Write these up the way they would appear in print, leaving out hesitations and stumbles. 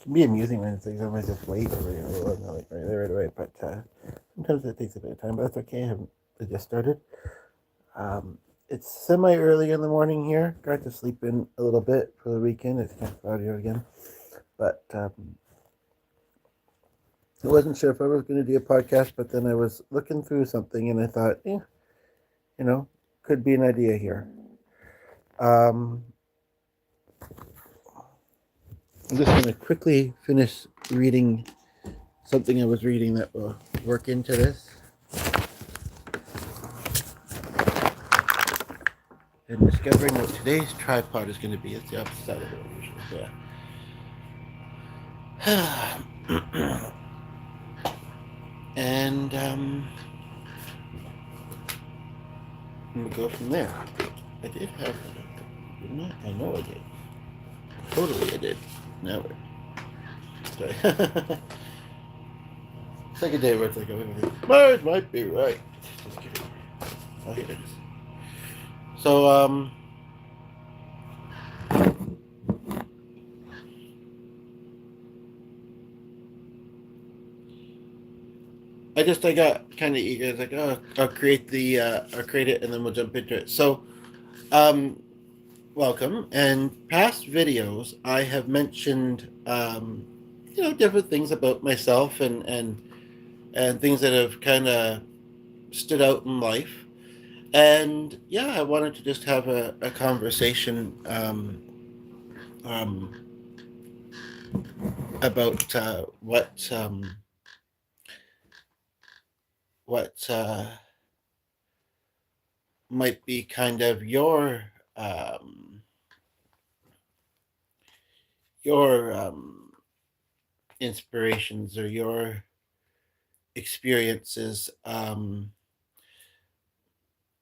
can be amusing when it's like somebody's just late or not like right away. But sometimes it takes a bit of time, but that's okay. I just started. It's semi early in the morning here. Got to sleep in a little bit for the weekend. It's kind of cloudy out again, but I wasn't sure if I was going to do a podcast. But then I was looking through something and I thought, you know, could be an idea here. Um, I'm just going to quickly finish reading something I was reading that will work into this. And discovering what today's tripod is going to be. It's the opposite side of it. Yeah. And we go from there. I did have, didn't I? I know I did. Totally I did. Now sorry. Second day where it's like, Mars might be right. Just kidding. Oh, here it is. So, I got kind of eager. It's like, oh, I'll create it, and then we'll jump into it. So, um, welcome. And past videos, I have mentioned, different things about myself and things that have kind of stood out in life. And yeah, I wanted to just have a conversation um, about what might be kind of your inspirations or your experiences. A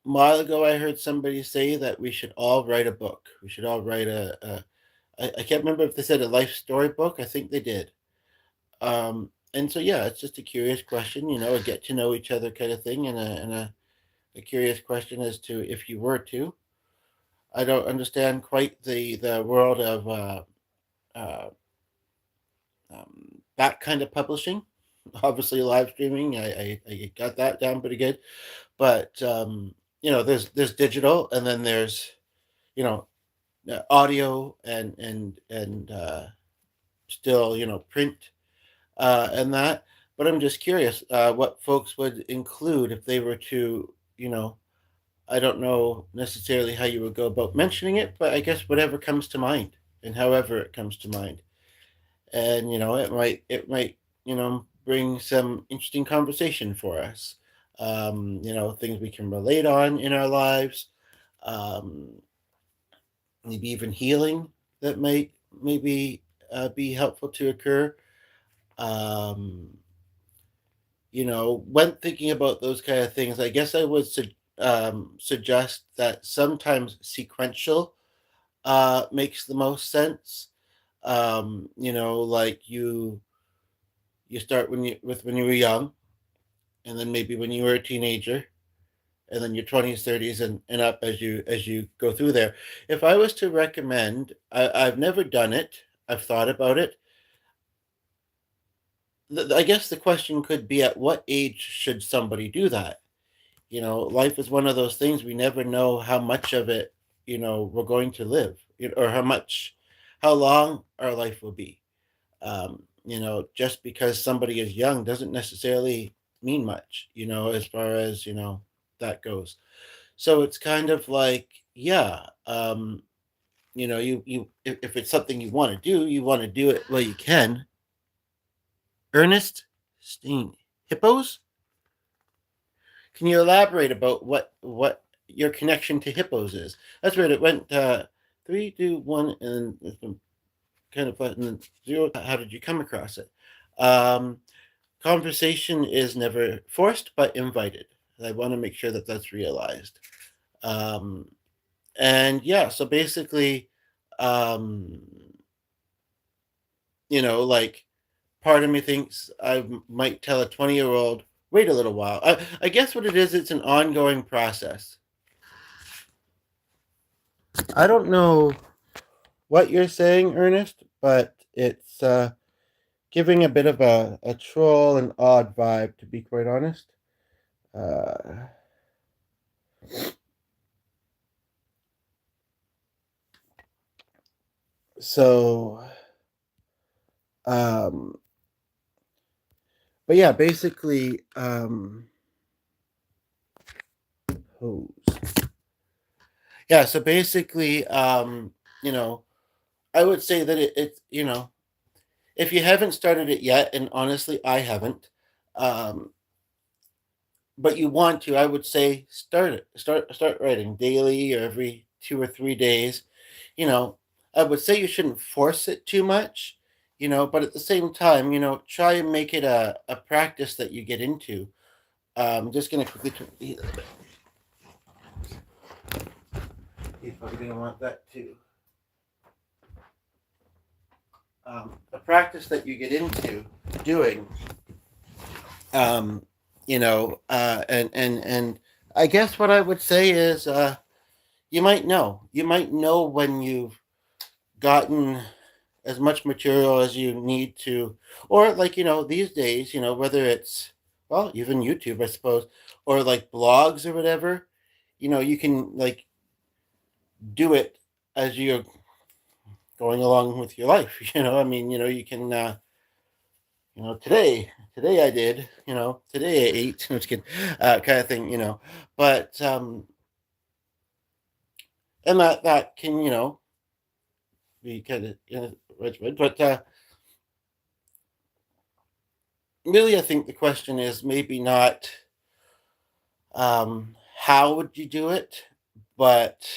while ago, I heard somebody say that we should all write a book. We should all write I can't remember if they said a life story book. I think they did. And so, yeah, it's just a curious question, a get to know each other kind of thing, and a curious question as to if you were to. I don't understand quite the world of uh, that kind of publishing. Obviously, live streaming, I got that down pretty good, but there's digital, and then there's you know audio and still print and that. But I'm just curious what folks would include if they were to, I don't know necessarily how you would go about mentioning it, but I guess whatever comes to mind and however it comes to mind. And it might bring some interesting conversation for us. Things we can relate on in our lives, um, maybe even healing that might maybe be helpful to occur. Um, when thinking about those kind of things, I guess I would suggest that sometimes sequential makes the most sense. Like you start when you were young, and then maybe when you were a teenager, and then your 20s, 30s, and up as you go through there. If I was to recommend, I've never done it. I've thought about it. I guess the question could be, at what age should somebody do that? Life is one of those things, we never know how much of it, we're going to live, or how long our life will be. Just because somebody is young doesn't necessarily mean much, as far as, that goes. So it's kind of like, yeah, if it's something you want to do it while you can. Ernest Steen, hippos? Can you elaborate about what your connection to hippos is? That's right. It went 3, 2, 1, and it's been kind of flat, and then 0. How did you come across it? Um, Conversation is never forced but invited. I want to make sure that that's realized. Um, and yeah, so basically, um, like, part of me thinks I might tell a 20-year-old, wait a little while. I guess what it is, it's an ongoing process. I don't know what you're saying, Ernest, but it's giving a bit of a troll and odd vibe, to be quite honest. Uh, so, um, but yeah, basically, hose. Yeah, so basically, you know, I would say that if you haven't started it yet, and honestly, I haven't, um, but you want to, I would say start it. Start writing daily or every 2 or 3 days. You know, I would say you shouldn't force it too much, but at the same time, try and make it a practice that you get into. Just gonna quickly turn the heat a little bit. He's probably gonna want that too. A practice that you get into doing, um, and I guess what I would say is, you might know when you've gotten as much material as you need to, or like these days, whether it's, well, even YouTube, I suppose, or like blogs or whatever, you can like do it as you're going along with your life. I mean, you can today I did, today I ate. I'm just kidding, kind of thing, but and that can be kind of regimented, but really, I think the question is maybe not how would you do it, but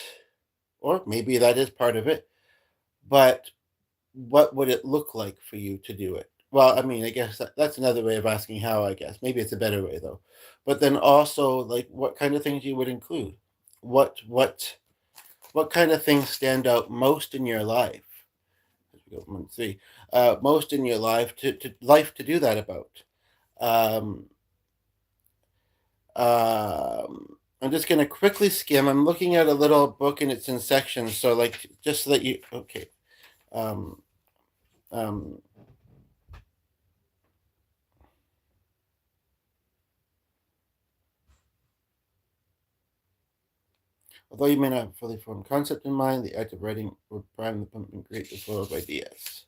or maybe that is part of it, but what would it look like for you to do it? Well, I mean, I guess that's another way of asking how, I guess. Maybe it's a better way though. But then also like what kind of things you would include? What what kind of things stand out most in your life? As we go from 1 to 3, most in your life to do that about. Um, I'm just gonna quickly skim. I'm looking at a little book and it's in sections. So like just so that you okay. Um, um, Although you may not have fully formed concept in mind, the act of writing will prime the pump and create the flow of ideas.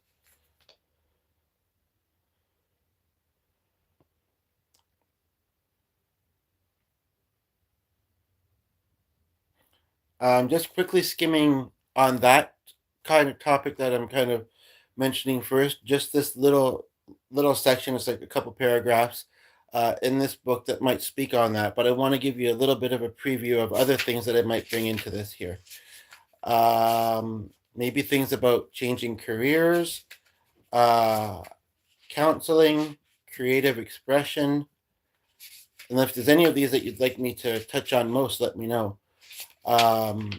Just quickly skimming on that kind of topic that I'm kind of mentioning first. Just this little section, it's like a couple paragraphs in this book that might speak on that. But I want to give you a little bit of a preview of other things that I might bring into this here. Maybe things about changing careers, uh, counseling, creative expression. And if there's any of these that you'd like me to touch on most, let me know. Um,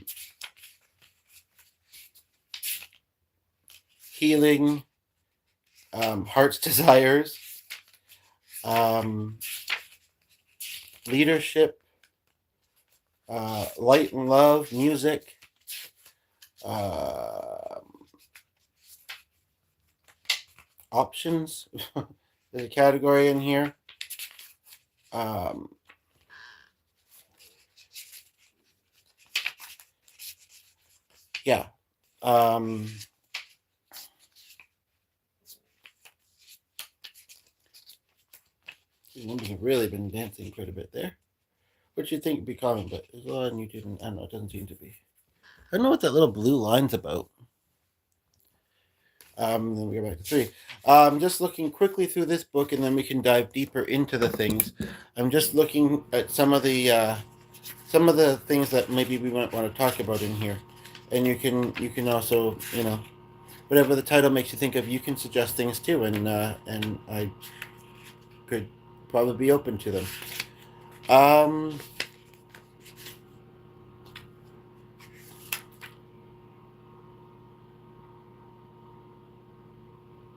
Healing, heart's desires, um, leadership, light and love, music, uh, options. There's a category in here. Um, yeah. Um, Numbers have really been dancing quite a bit there. What you think would be common, but there's a lot on YouTube, and I don't know, it doesn't seem to be. I don't know what that little blue line's about. Then we go back to 3. Just looking quickly through this book, and then we can dive deeper into the things. I'm just looking at some of the things that maybe we might want to talk about in here, and you can also whatever the title makes you think of, you can suggest things too, and I could probably be open to them. Um,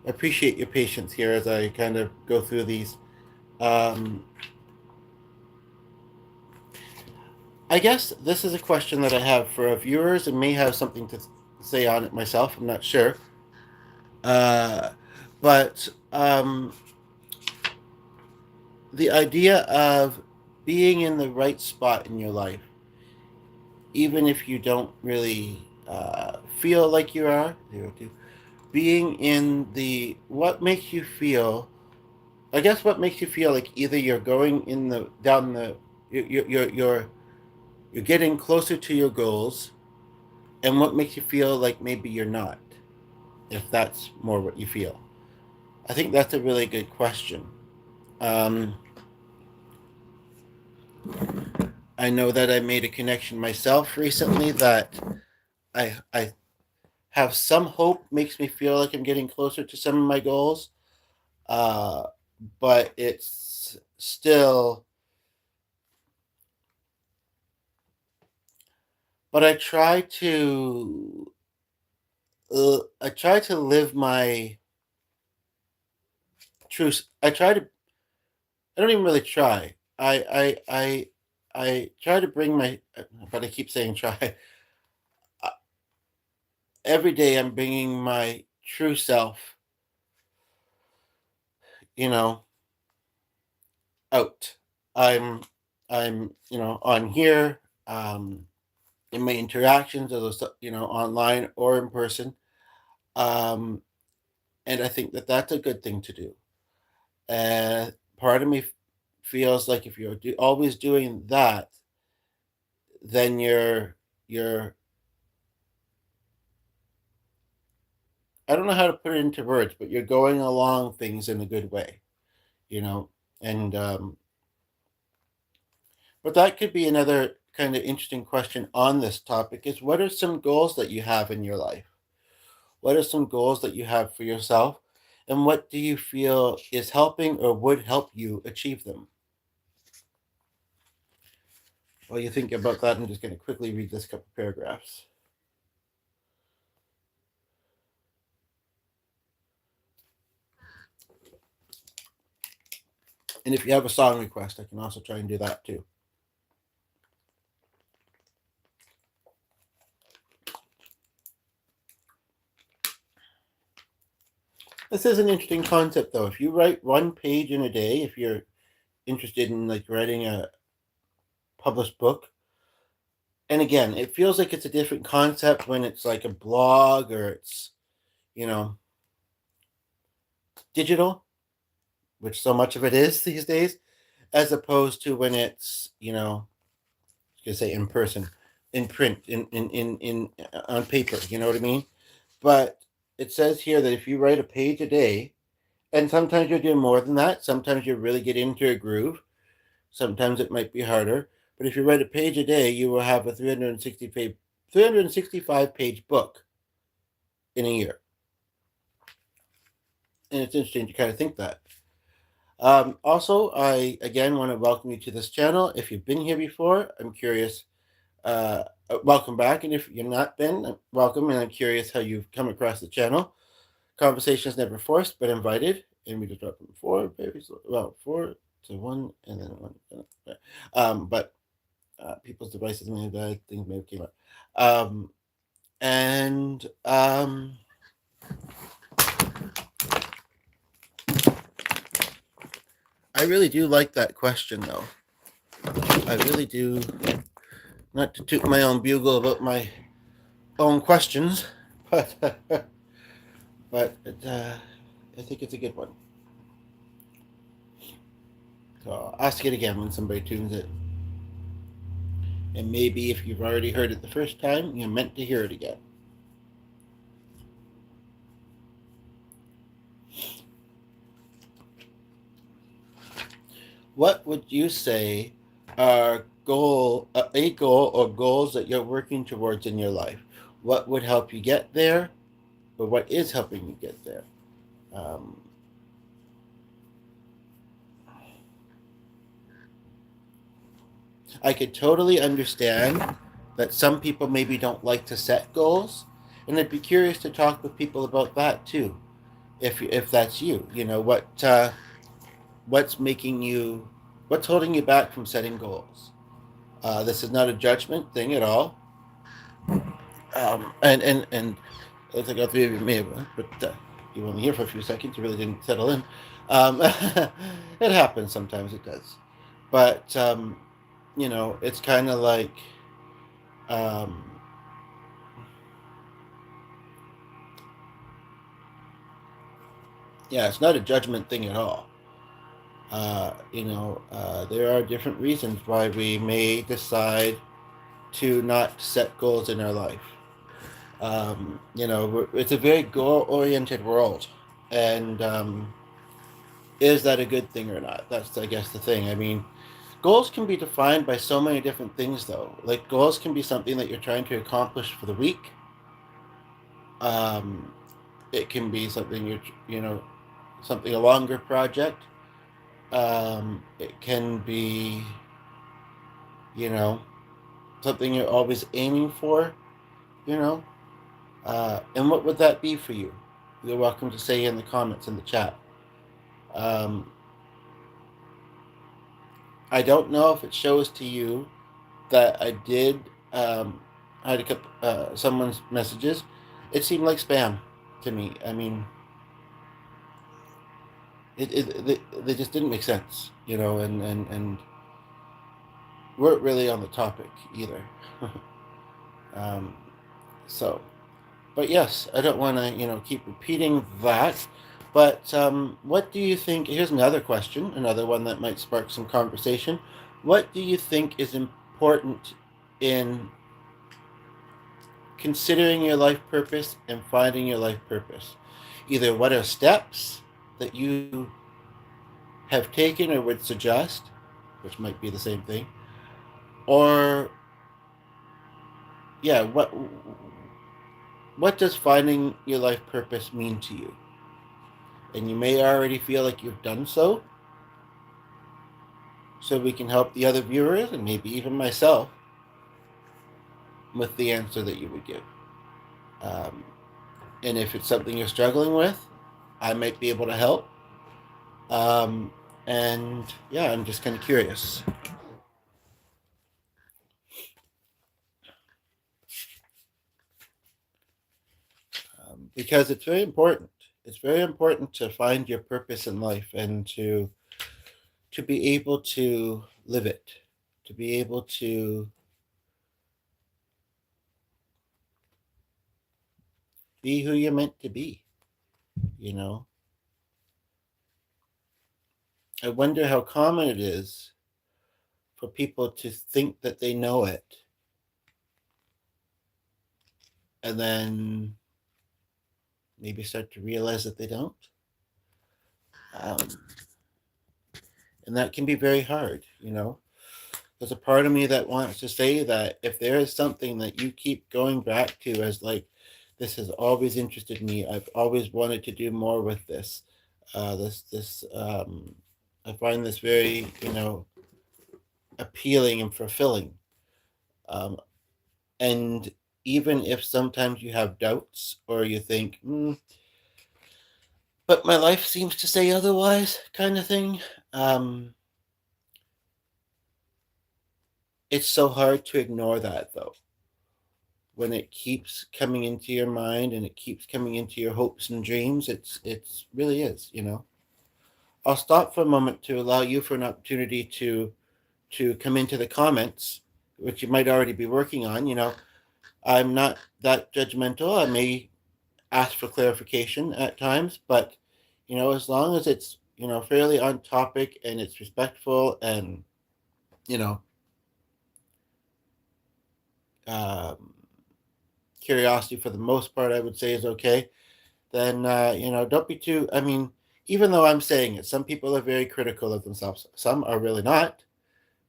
I appreciate your patience here as I kind of go through these. Um, I guess this is a question that I have for our viewers and may have something to say on it myself. I'm not sure. Uh, But the idea of being in the right spot in your life, even if you don't really feel like you are, being in the what makes you feel. I guess what makes you feel like either you're going in the down the you're getting closer to your goals, and what makes you feel like maybe you're not, if that's more what you feel. I think that's a really good question. Um, I know that I made a connection myself recently that I have some hope makes me feel like I'm getting closer to some of my goals, uh, but it's still. But I try to live my truth. I don't even really try. I try to bring my. But I keep saying try. Uh, Every day I'm bringing my true self, you know, out. I'm on here, um, in my interactions, online or in person. Um, and I think that that's a good thing to do. And part of me feels like if you're always doing that, then you're I don't know how to put it into words, but you're going along things in a good way, you know. And but that could be another kind of interesting question on this topic: is what are some goals that you have in your life? What are some goals that you have for yourself? And what do you feel is helping or would help you achieve them? While you think about that, I'm just going to quickly read this couple paragraphs. And if you have a song request, I can also try and do that too. This is an interesting concept, though. If you write one page in a day, if you're interested in like writing a published book, and again, it feels like it's a different concept when it's like a blog or it's you know digital, which so much of it is these days, as opposed to when it's I was gonna say in person, in print, in on paper. You know what I mean? But it says here that if you write a page a day, and sometimes you're doing more than that, sometimes you really get into a groove. Sometimes it might be harder. But if you write a page a day, you will have a 365 page book in a year. And it's interesting to kind of think that. Also, I again want to welcome you to this channel. If you've been here before, I'm curious. Welcome back. And if you've not been, welcome. And I'm curious how you've come across the channel. Conversation is never forced, but invited. And we just dropped from four, very slow. Well, four to one, and then one. But people's devices may have died, things may have came up. And I really do like that question, though. I really do. Not to toot my own bugle about my own questions, but I think it's a good one. So I'll ask it again when somebody tunes it. And maybe if you've already heard it the first time, you're meant to hear it again. What would you say are a goal or goals that you're working towards in your life? What would help you get there, or what is helping you get there? Um, I could totally understand that some people maybe don't like to set goals, and I'd be curious to talk with people about that too. If that's you, what's making you, what's holding you back from setting goals? This is not a judgment thing at all. And I think all three of you may have, but you only here for a few seconds. You really didn't settle in. It happens sometimes. It does, but it's kind of like um, yeah, it's not a judgment thing at all. There are different reasons why we may decide to not set goals in our life. It's a very goal-oriented world, and is that a good thing or not? That's, I guess, the thing. I mean, goals can be defined by so many different things, though. Like goals can be something that you're trying to accomplish for the week. Um, it can be something something a longer project. It can be, you know, something you're always aiming for. You know, and what would that be for you? You're welcome to say in the comments in the chat. Um, I don't know if it shows to you that I did hide a couple someone's messages. It seemed like spam to me. I mean, they just didn't make sense, and weren't really on the topic either. um, so, but yes, I don't want to keep repeating that. But what do you think? Here's another question, another one that might spark some conversation. What do you think is important in considering your life purpose and finding your life purpose? Either what are steps that you have taken or would suggest, which might be the same thing, or yeah, what does finding your life purpose mean to you? And you may already feel like you've done so we can help the other viewers and maybe even myself with the answer that you would give. Um, and if it's something you're struggling with, I might be able to help. Um, and yeah, I'm just kind of curious. Because it's very important. It's very important to find your purpose in life and to be able to live it, to be able to be who you're meant to be. You know, I wonder how common it is for people to think that they know it and then maybe start to realize that they don't. Um, and that can be very hard, There's a part of me that wants to say that if there is something that you keep going back to as like, this has always interested me, I've always wanted to do more with this. I find this very, appealing and fulfilling. Um, and even if sometimes you have doubts or you think, but my life seems to say otherwise, kind of thing. Um, it's so hard to ignore that though. When it keeps coming into your mind and it keeps coming into your hopes and dreams, it's really is. I'll stop for a moment to allow you for an opportunity to come into the comments, which you might already be working on. I'm not that judgmental. I may ask for clarification at times, but as long as it's fairly on topic and it's respectful and you know um, curiosity for the most part, I would say is okay. Then don't be too. I mean, even though I'm saying it, some people are very critical of themselves. Some are really not,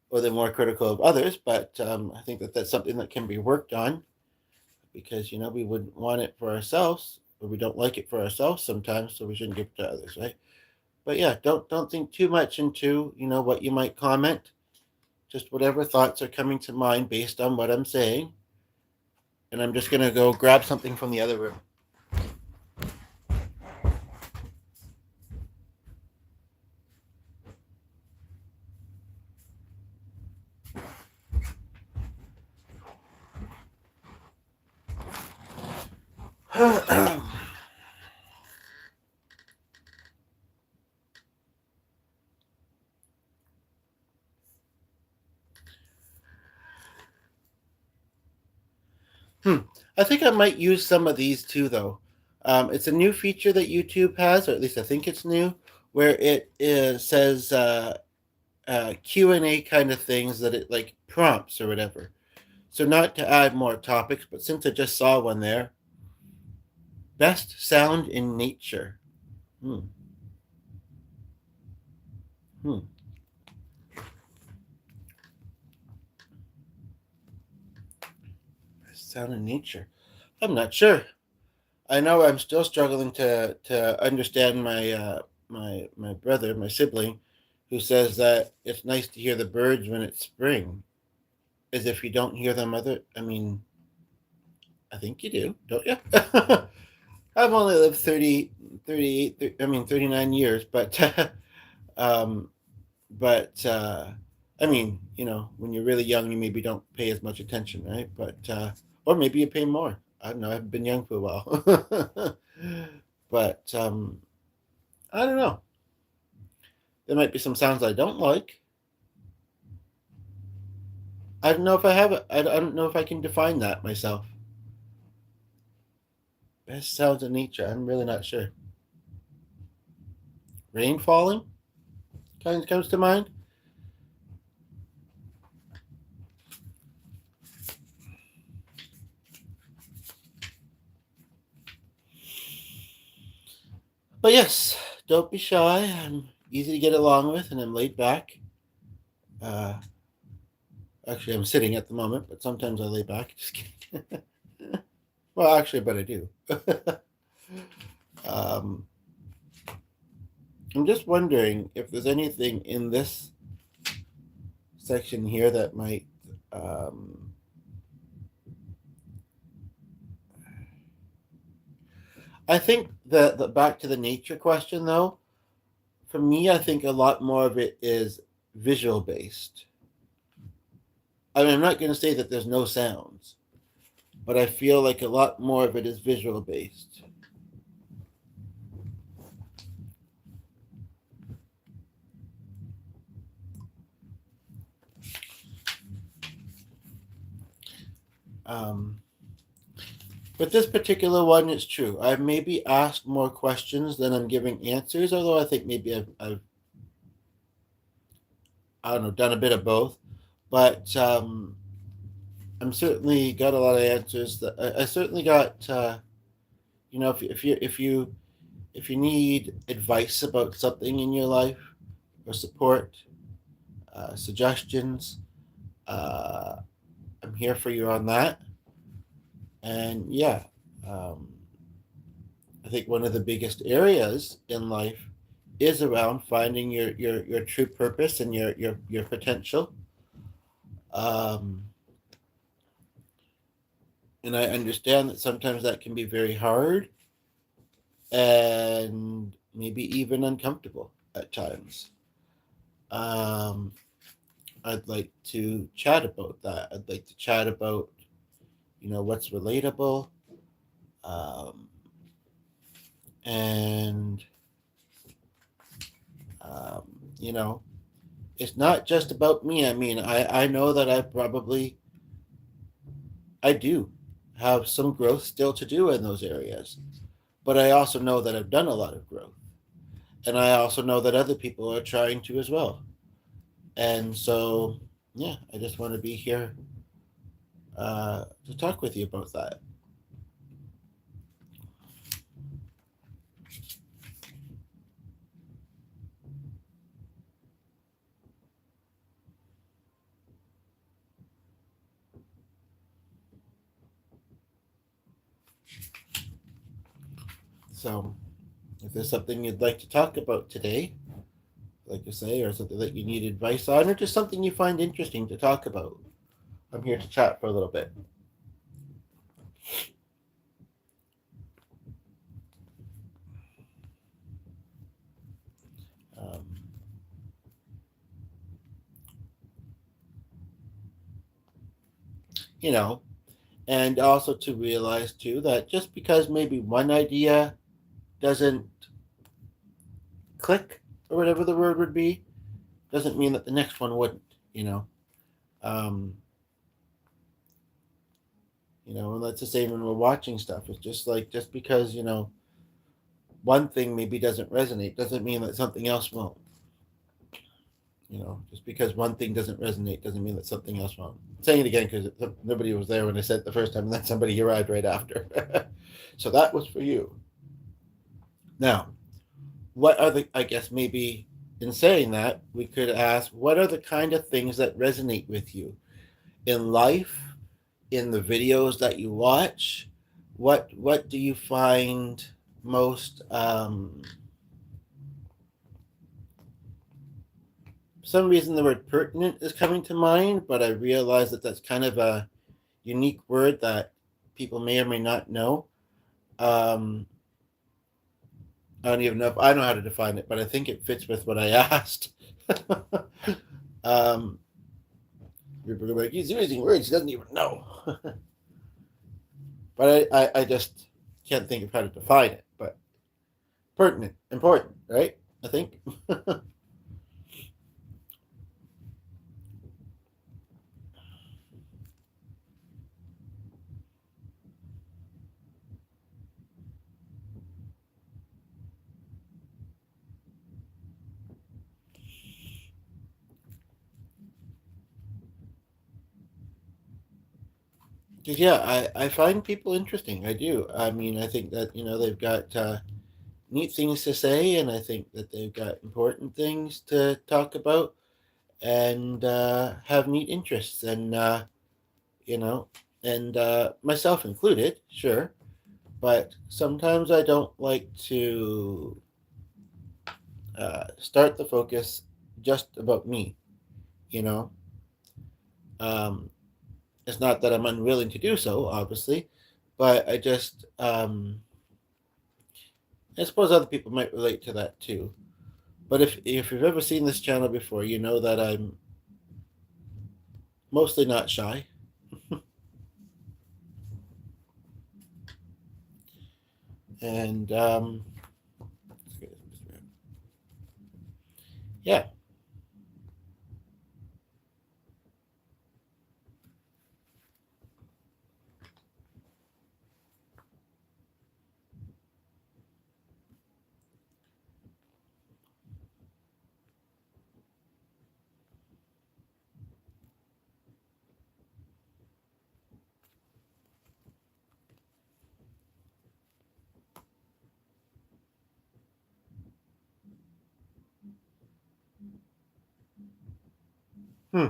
or they're more critical of others. But I think that that's something that can be worked on because we wouldn't want it for ourselves, or we don't like it for ourselves sometimes, so we shouldn't give it to others, right? But yeah, don't think too much into what you might comment. Just whatever thoughts are coming to mind based on what I'm saying, and I'm just gonna go grab something from the other room. Hmm. I think I might use some of these too, though. It's a new feature that YouTube has, or at least I think it's new, where says Q&A kind of things that it like prompts or whatever. So not to add more topics, but since I just saw one there, best sound in nature. Hmm. Hmm. Best sound in nature. I'm not sure. I know I'm still struggling to understand my brother, my sibling, who says that it's nice to hear the birds when it's spring, as if you don't hear them other. I mean, I think you do, don't you? I've only lived 30, 38, I mean 39 years, but um, but I mean, when you're really young, you maybe don't pay as much attention, right? But or maybe you pay more. I don't know. I haven't been young for a while, but I don't know. There might be some sounds I don't like. I don't know if I have it. I don't know if I can define that myself. Best sounds in nature. I'm really not sure. Rain falling kind of comes to mind. But yes, don't be shy. I'm easy to get along with, and I'm laid back. Uh, Actually, I'm sitting at the moment, but sometimes I lay back. Just kidding. Well, actually, but I do. um, I'm just wondering if there's anything in this section here that might. I think the back to the nature question though. For me, I think a lot more of it is visual based. I mean, I'm not going to say that there's no sounds, but I feel like a lot more of it is visual based. Um, but this particular one is true. I've maybe asked more questions than I'm giving answers, although I think maybe I've I don't know, done a bit of both. But I'm certainly got a lot of answers. That I certainly got. If you need advice about something in your life or support, suggestions, uh, I'm here for you on that. And yeah, um, I think one of the biggest areas in life is around finding your true purpose and your potential. Um, and I understand that sometimes that can be very hard and maybe even uncomfortable at times. Um, I'd like to chat about that. I'd like to chat about, what's relatable, um, and um, you know, it's not just about me. I mean, I know that I do have some growth still to do in those areas, but I also know that I've done a lot of growth, and I also know that other people are trying to as well. And so, yeah, I just want to be here to talk with you about that. So, if there's something you'd like to talk about today, like I say, or something that you need advice on, or just something you find interesting to talk about, I'm here to chat for a little bit. Um, you know, and also to realize too that just because maybe one idea doesn't click or whatever the word would be, doesn't mean that the next one wouldn't. You know, um, And that's the same when we're watching stuff. It's just like, just because, one thing maybe doesn't resonate doesn't mean that something else won't. Just because one thing doesn't resonate doesn't mean that something else won't. I'm saying it again because nobody was there when I said it the first time, and then somebody arrived right after. So that was for you. Now, what are the, I guess maybe in saying that, we could ask, what are the kind of things that resonate with you in life, in the videos that you watch? What do you find most, for some reason the word pertinent is coming to mind, but I realize that that's kind of a unique word that people may or may not know. Um, I don't even know if I know how to define it, but I think it fits with what I asked. um, People are like, he's using words he doesn't even know. But I just can't think of how to define it. But pertinent, important, right? I think. Because yeah, I find people interesting. I do. I mean, I think that they've got neat things to say, and I think that they've got important things to talk about, and have neat interests, and you know, and myself included, sure. But sometimes I don't like to start the focus just about me. You know, um, it's not that I'm unwilling to do so, obviously, but I suppose other people might relate to that too. But if you've ever seen this channel before, you know that I'm mostly not shy, and yeah. Hmm.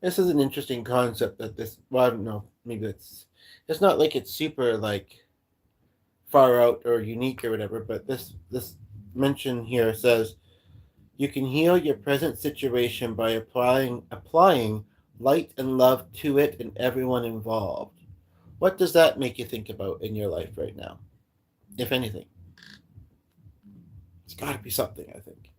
This is an interesting concept that this. Well, I don't know. Maybe it's not like it's super like far out or unique or whatever. But this mention here says you can heal your present situation by applying light and love to it and everyone involved. What does that make you think about in your life right now, if anything? It's got to be something, I think.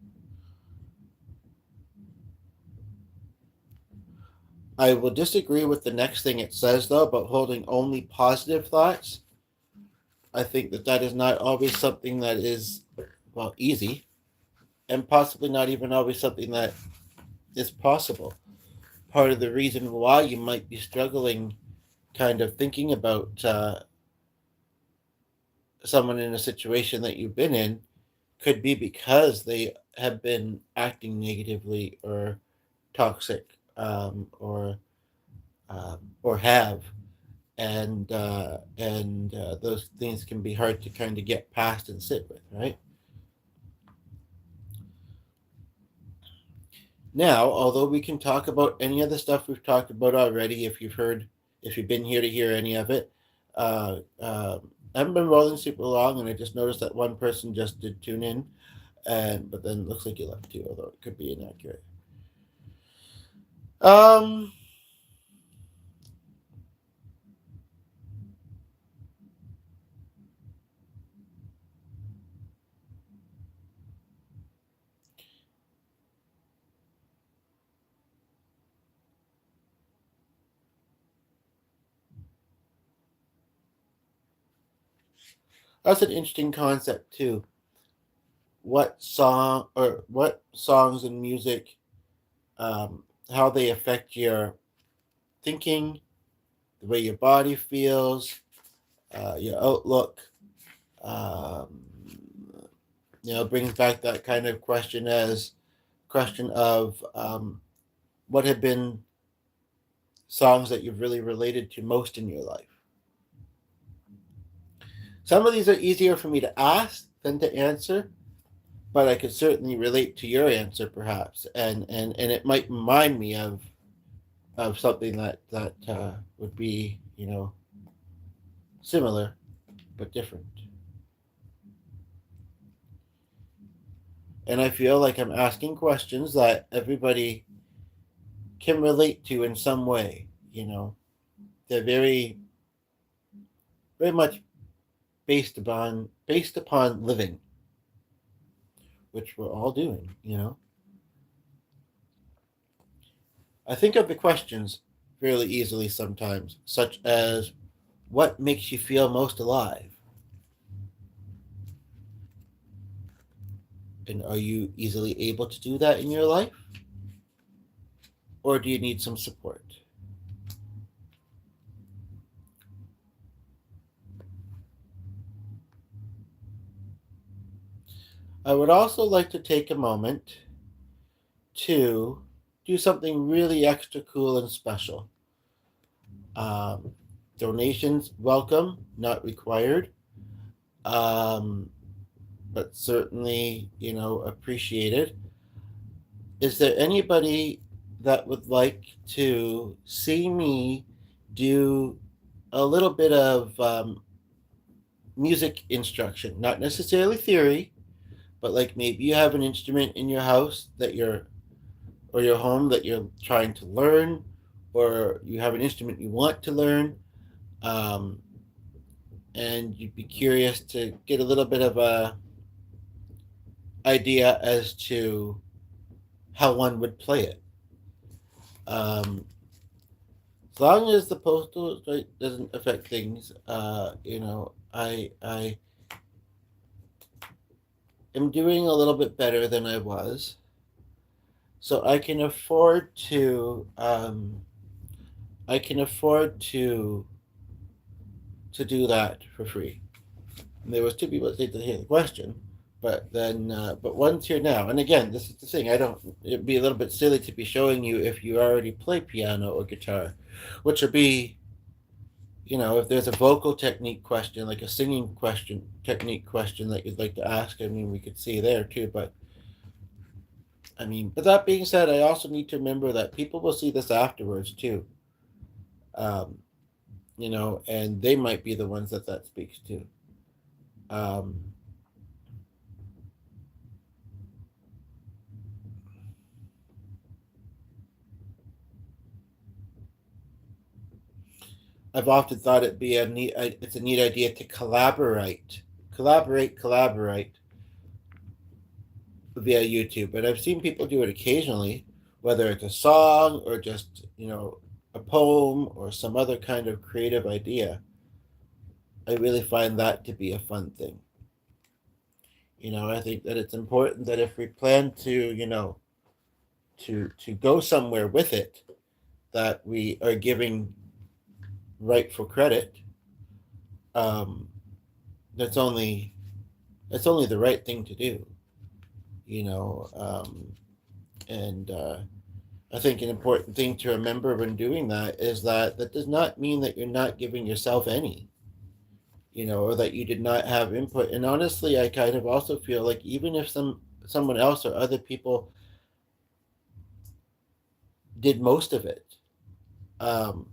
I will disagree with the next thing it says, though, about holding only positive thoughts. I think that that is not always something that is, well, easy, and possibly not even always something that is possible. Part of the reason why you might be struggling, kind of thinking about someone in a situation that you've been in, could be because they have been acting negatively or toxic, or have, and those things can be hard to kind of get past and sit with, right? Now, although we can talk about any of the stuff we've talked about already, if you've been here to hear any of it, I haven't been rolling super long, and I just noticed that one person just did tune in, and but then it looks like you left too, although it could be inaccurate. Um, that's an interesting concept too. What songs and music, how they affect your thinking, the way your body feels, your outlook. Um, brings back that kind of question of what have been songs that you've really related to most in your life. Some of these are easier for me to ask than to answer, but I could certainly relate to your answer, perhaps, and it might remind me of something that would be similar but different. And I feel like I'm asking questions that everybody can relate to in some way. They're very much based upon living, which we're all doing. I think of the questions fairly easily sometimes, such as, what makes you feel most alive? And are you easily able to do that in your life? Or do you need some support? I would also like to take a moment to do something really extra cool and special. Um, Donations welcome, not required, um, but certainly, appreciated. Is there anybody that would like to see me do a little bit of music instruction? Not necessarily theory, but like maybe you have an instrument in your house or your home that you're trying to learn, or you have an instrument you want to learn, um, and you'd be curious to get a little bit of a idea as to how one would play it. As long as the postal rate doesn't affect things, I am doing a little bit better than I was, so I can afford to do that for free. And there was two people that didn't hear the question, but one's here now. And again, this is the thing. I don't. It'd be a little bit silly to be showing you if you already play piano or guitar, which would be, if there's a vocal technique question, like a singing question, technique question that you'd like to ask. I mean, we could see there too. But that being said, I also need to remember that people will see this afterwards too. Um, and they might be the ones that speaks to. Um, I've often thought it's a neat idea to collaborate via YouTube. And I've seen people do it occasionally, whether it's a song or just, a poem or some other kind of creative idea. I really find that to be a fun thing. I think that it's important that if we plan to go somewhere with it, that we are giving rightful credit. Um, that's only the right thing to do. You know, and I think an important thing to remember when doing that is that that does not mean that you're not giving yourself any, or that you did not have input. And honestly, I kind of also feel like even if someone else or other people did most of it, um,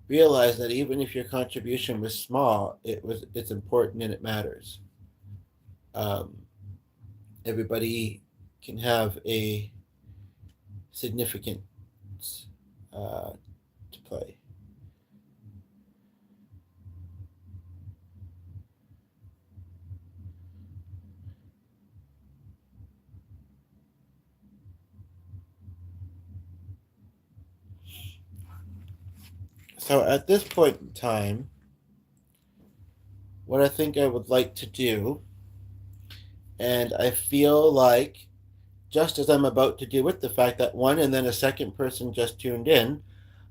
realize that even if your contribution was small, it's important and it matters. Um, Everybody can have a significance to play. So at this point in time, what I think I would like to do, and I feel like just as I'm about to do it, the fact that one and then a second person just tuned in,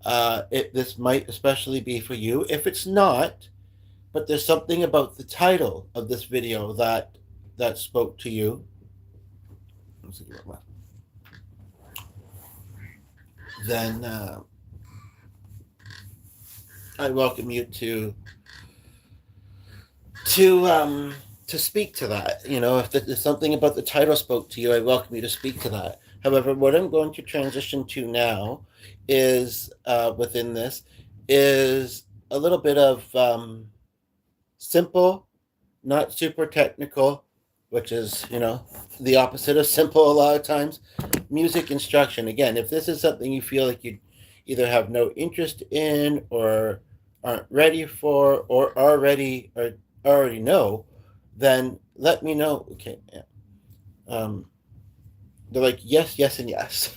This might especially be for you. If it's not, but there's something about the title of this video that spoke to you, then I welcome you to um to speak to that. If there's something about the title spoke to you, I welcome you to speak to that. However, what I'm going to transition to now is within this is a little bit of simple, not super technical, which is the opposite of simple a lot of times. Music instruction. Again, if this is something you feel like you either have no interest in or aren't ready for or already know, then let me know. Okay. Yeah. They're like yes, yes, and yes.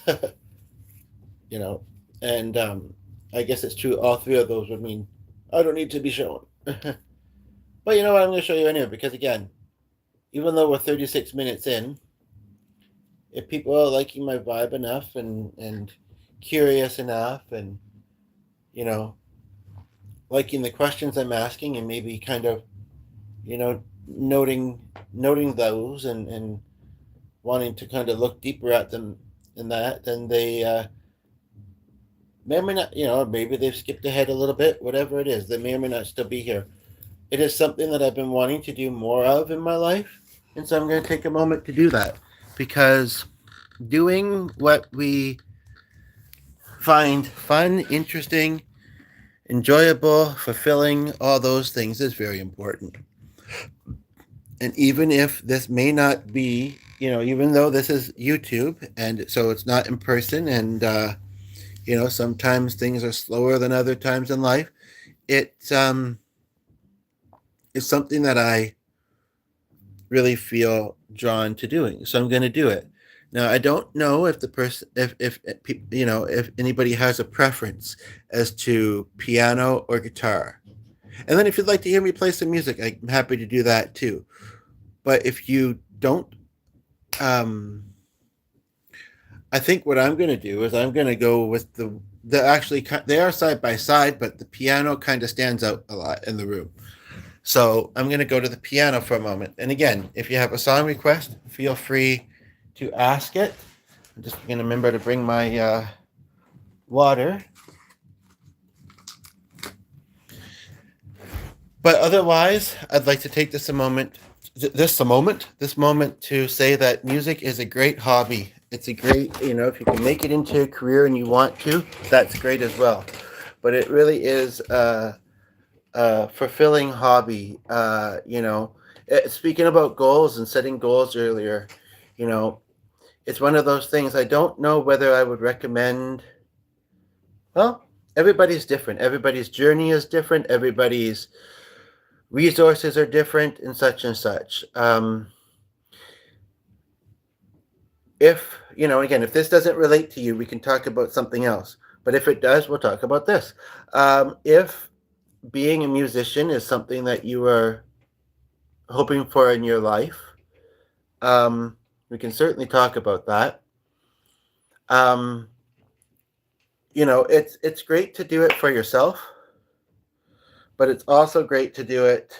you know, and I guess it's true. All three of those would mean I don't need to be shown. But you know what? I'm going to show you anyway because again, even though we're 36 minutes in, if people are liking my vibe enough and curious enough and you know liking the questions I'm asking and maybe kind of you know noting those and wanting to kind of look deeper at them in that, then they may or may not, maybe they've skipped ahead a little bit, whatever it is, they may or may not still be here. It is something that I've been wanting to do more of in my life, and so I'm going to take a moment to do that because doing what we find fun, interesting, enjoyable, fulfilling, all those things is very important. And even if this may not be, even though this is YouTube and so it's not in person and, sometimes things are slower than other times in life, it is something that I really feel drawn to doing. So I'm going to do it. Now, I don't know if the person, if anybody has a preference as to piano or guitar. And then if you'd like to hear me play some music, I'm happy to do that too. But if you don't, I think what I'm going to do is I'm going to go with they are side by side, but the piano kind of stands out a lot in the room. So I'm going to go to the piano for a moment. And again, if you have a song request, feel free to ask it. I'm just going to remember to bring my water. But otherwise, I'd like to take this moment to say that music is a great hobby. It's a great, if you can make it into a career and you want to, that's great as well. But it really is a fulfilling hobby. Speaking about goals and setting goals earlier, it's one of those things I don't know whether I would recommend. Well, everybody's different. Everybody's journey is different. Everybody's resources are different and such and such. If, again, if this doesn't relate to you, we can talk about something else. But if it does, we'll talk about this. If being a musician is something that you are hoping for in your life, we can certainly talk about that. It's great to do it for yourself, but it's also great to do it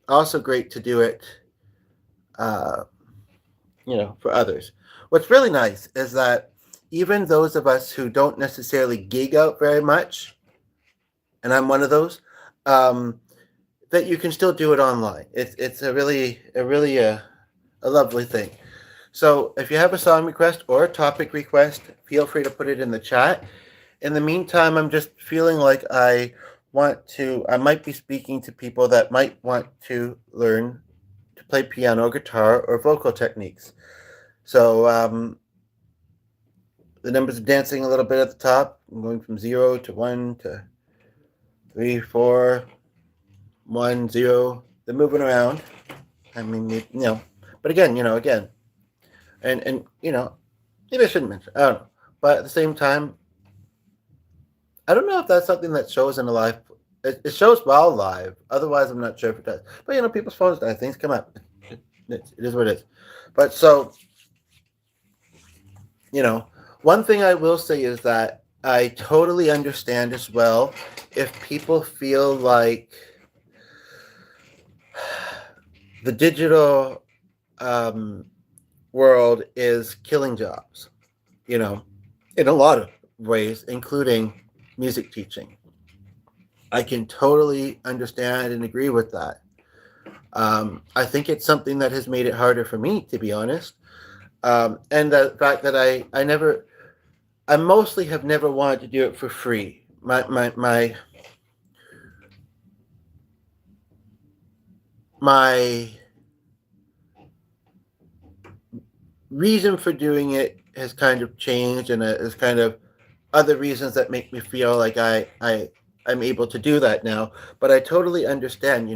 also great to do it for others. What's really nice is that even those of us who don't necessarily gig out very much, and I'm one of those, that you can still do it online. It's a really a lovely thing. So if you have a song request or a topic request, feel free to put it in the chat. In the meantime, I'm just feeling like I might be speaking to people that might want to learn to play piano, guitar, or vocal techniques. So the numbers are dancing a little bit at the top. I'm going from 0 to 1 to 3, 4, 1, 0. They're moving around. I mean, but again, and maybe I shouldn't mention. I don't know, but at the same time, I don't know if that's something that shows in a live. It shows while live. Otherwise, I'm not sure if it does. But people's phones die. Things come up. It is what it is. But so you know, one thing I will say is that I totally understand as well if people feel like the digital um, world is killing jobs, you know, in a lot of ways, including music teaching. I can totally understand and agree with that. I think it's something that has made it harder for me, to be honest. And the fact that I mostly have never wanted to do it for free. My reason for doing it has kind of changed, and it's kind of other reasons that make me feel like I'm able to do that now. But I totally understand.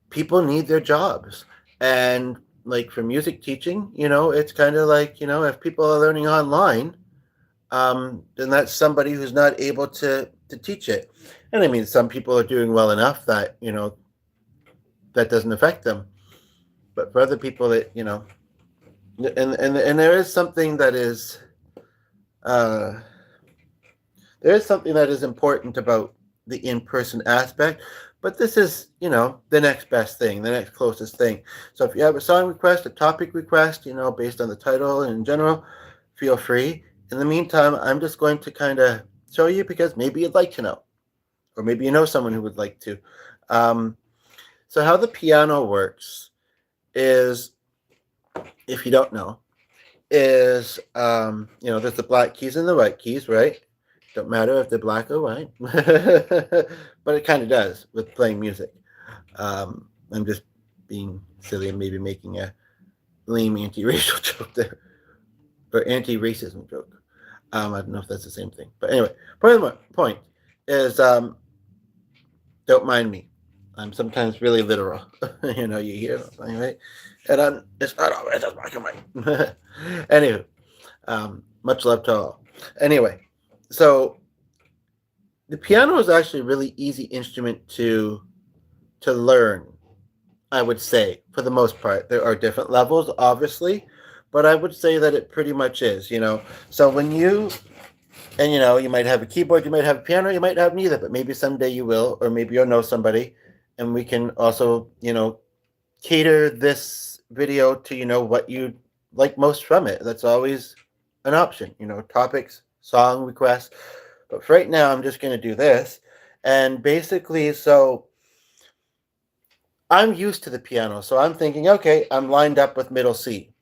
People need their jobs, and like for music teaching, it's kind of like if people are learning online, then that's somebody who's not able to teach it. And I mean, some people are doing well enough that that doesn't affect them, but for other people, that and uh, there is something that is important about the in-person aspect, but this is the next best thing, the next closest thing. So if you have a song request, a topic request, based on the title and in general, feel free. In the meantime, I'm just going to kind of show you because maybe you'd like to know, or maybe you know someone who would like to. um, so how the piano works is, if you don't know, is there's the black keys and the white keys, right? Don't matter if they're black or white, but it kind of does with playing music. I'm just being silly and maybe making a lame anti-racial joke there, or anti-racism joke. I don't know if that's the same thing, but anyway, point is, don't mind me. I'm sometimes really literal. You hear something, right? And it's not always just black and white. Anyway, much love to all. Anyway, so the piano is actually a really easy instrument to learn. I would say, for the most part, there are different levels, obviously, but I would say that it pretty much is. So when you might have a keyboard, you might have a piano, you might have neither, but maybe someday you will, or maybe you'll know somebody, and we can also, cater this video to, what you like most from it. That's always an option, topics, song requests. But for right now, I'm just going to do this. And basically, so I'm used to the piano. So I'm thinking, okay, I'm lined up with middle C.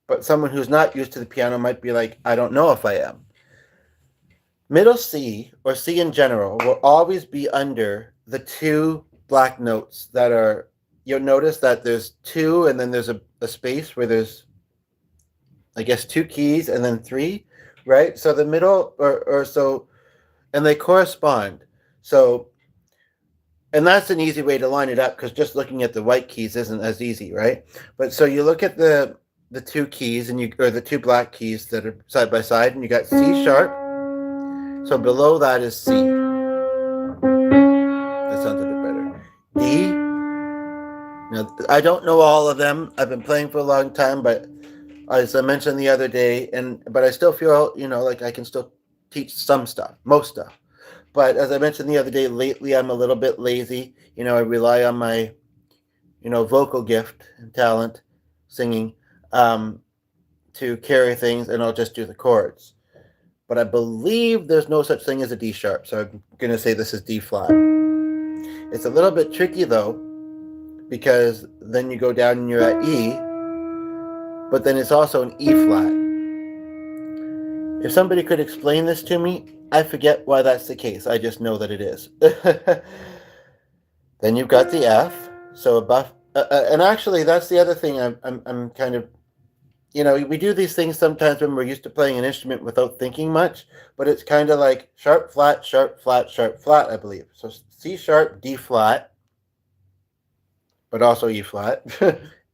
But someone who's not used to the piano might be like, I don't know if I am. Middle C, or C in general, will always be under the two black notes that are, you'll notice that there's two, and then there's a space where there's, I guess, two keys and then three, right? So the middle, or so, and they correspond. So, and that's an easy way to line it up, because just looking at the white keys isn't as easy, right? But so you look at the two keys, or the two black keys that are side by side, and you got C sharp. So below that is C. That sounds a bit better. D. Now, I don't know all of them. I've been playing for a long time, but as I mentioned the other day, but I still feel, like I can still teach some stuff, most stuff. But as I mentioned the other day, lately I'm a little bit lazy. I rely on my, vocal gift and talent, singing, to carry things, and I'll just do the chords. But I believe there's no such thing as a D sharp, so I'm going to say this is D flat. It's a little bit tricky, though, because then you go down and you're at E, but then it's also an E flat. If somebody could explain this to me, I forget why that's the case. I just know that it is. Then you've got the F, so above, and actually that's the other thing I'm kind of, we do these things sometimes when we're used to playing an instrument without thinking much, but it's kind of like sharp, flat, sharp, flat, sharp, flat, I believe. So C sharp, D flat, but also E flat.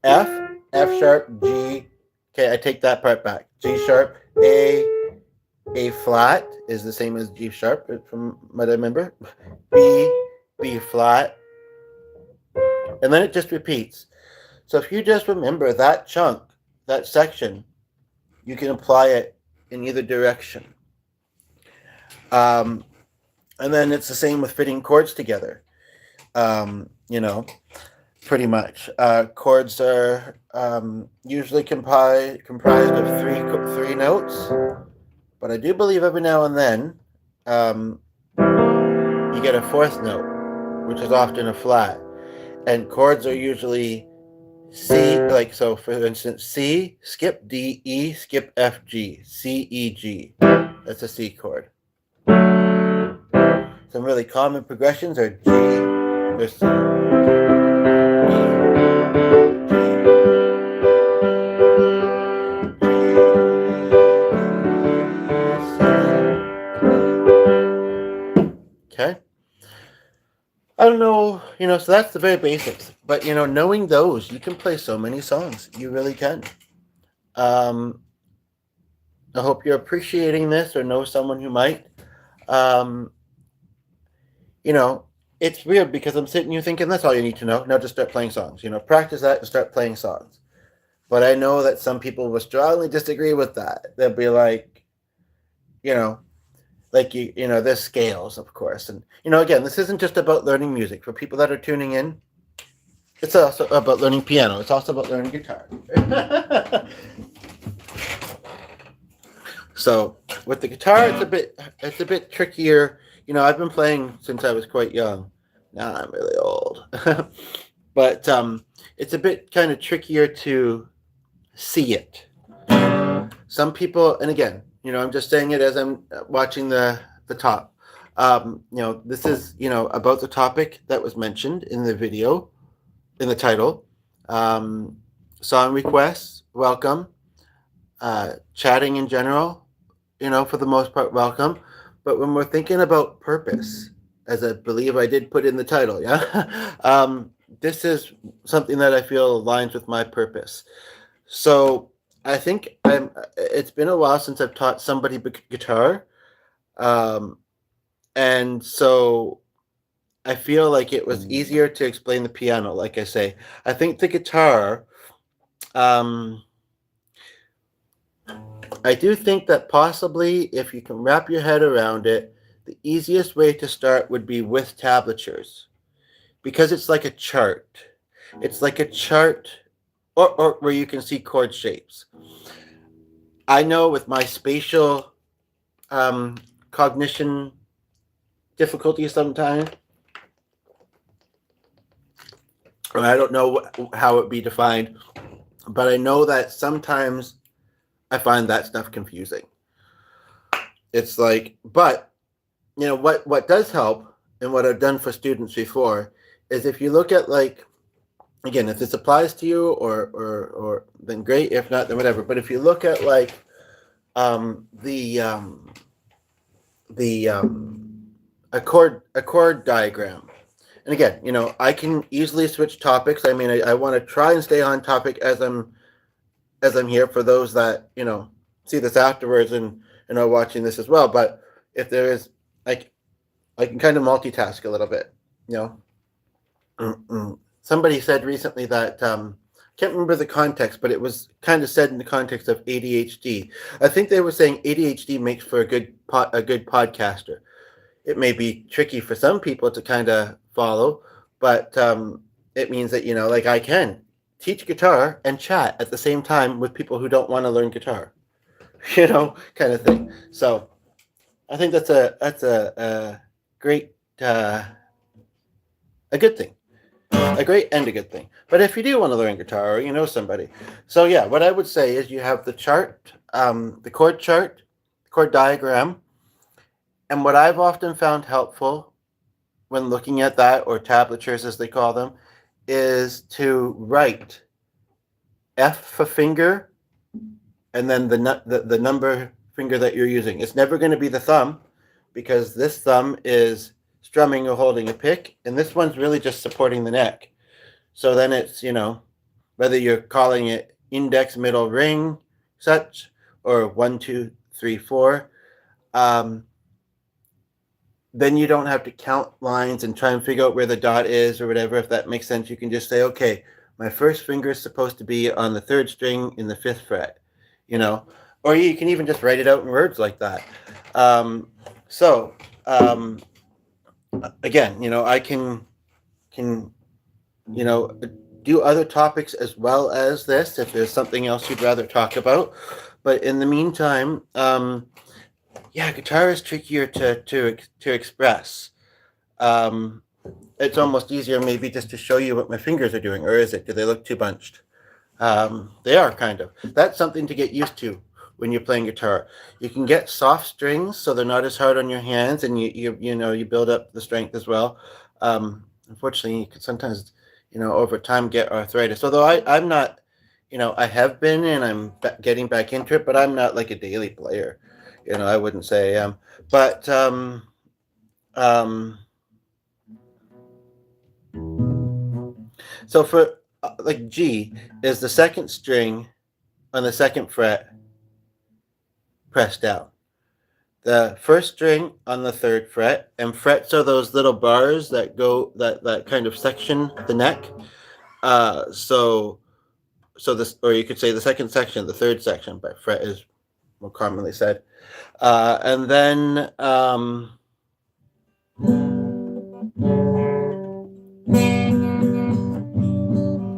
F, F sharp, G. Okay, I take that part back. G sharp, A flat is the same as G sharp, from what I remember. B flat, and then it just repeats. So if you just remember that chunk, that section, you can apply it in either direction. Um, and then it's the same with fitting chords together. You know, pretty much. Chords are usually comprised of three notes, but I do believe every now and then um, you get a fourth note, which is often a flat. And chords are usually C, like so. For instance, C, skip D, E, skip F, G, C, E, G. That's a C chord. Some really common progressions are G, or C, okay. I don't know, so that's the very basics. But, knowing those, you can play so many songs. You really can. Um, I hope you're appreciating this or know someone who might. Um, you know, it's weird because I'm sitting here thinking that's all you need to know. Now just start playing songs. Practice that and start playing songs. But I know that some people will strongly disagree with that. They'll be like, you know, there's scales, of course. And, again, this isn't just about learning music. For people that are tuning in, it's also about learning piano. It's also about learning guitar. So with the guitar, it's a bit trickier. I've been playing since I was quite young. Now I'm really old. But it's a bit kind of trickier to see it. Some people, and again, I'm just saying it as I'm watching the top. This is, about the topic that was mentioned in the video, in the title. Song requests, welcome. Chatting in general, for the most part, welcome. But when we're thinking about purpose, as I believe I did put in the title, yeah, this is something that I feel aligns with my purpose. So I think it's been a while since I've taught somebody guitar. And so I feel like it was easier to explain the piano, like I say. I think the guitar, I do think that possibly if you can wrap your head around it, the easiest way to start would be with tablatures, because it's like a chart. It's like a chart, or where you can see chord shapes. I know with my spatial cognition difficulties sometimes, and I don't know how it be defined, but I know that sometimes I find that stuff confusing. It's like, but what does help, and what I've done for students before, is if you look at, like, again, if this applies to you, or then great. If not, then whatever. But if you look at, like, a chord diagram, and again, I can easily switch topics. I mean, I want to try and stay on topic as I'm here, for those that see this afterwards and are watching this as well. But if there is, like, I can kind of multitask a little bit. Somebody said recently that can't remember the context, but it was kind of said in the context of ADHD. I think they were saying ADHD makes for a good podcaster. It may be tricky for some people to kind of follow, but it means that like I can teach guitar and chat at the same time with people who don't want to learn guitar, kind of thing. So I think that's a great a good thing. A great and a good thing. But if you do want to learn guitar, or somebody. So yeah, what I would say is you have the chart, the chord chart, chord diagram. And what I've often found helpful when looking at that, or tablatures as they call them, is to write F for finger, and then the number finger that you're using. It's never going to be the thumb, because this thumb is strumming or holding a pick, and this one's really just supporting the neck. So then it's, whether you're calling it index, middle, ring, such, or 1, 2, 3, 4, then you don't have to count lines and try and figure out where the dot is or whatever. If that makes sense, you can just say, okay, my first finger is supposed to be on the 3rd string in the 5th fret, or you can even just write it out in words like that. Um, so um, again, I can you know do other topics as well as this if there's something else you'd rather talk about. But in the meantime, yeah, guitar is trickier to express. Um, it's almost easier maybe just to show you what my fingers are doing, or is it? Do they look too bunched? They are kind of. That's something to get used to when you're playing guitar. You can get soft strings so they're not as hard on your hands, and you build up the strength as well. Unfortunately, you can sometimes over time get arthritis. Although I'm not, I have been and I'm getting back into it, but I'm not like a daily player. I wouldn't say I am. But um, so for like G is the second string on the second fret pressed down. The first string on the third fret, and frets are those little bars that go that kind of section the neck. So this, or you could say the second section, the third section, but fret is more commonly said. And then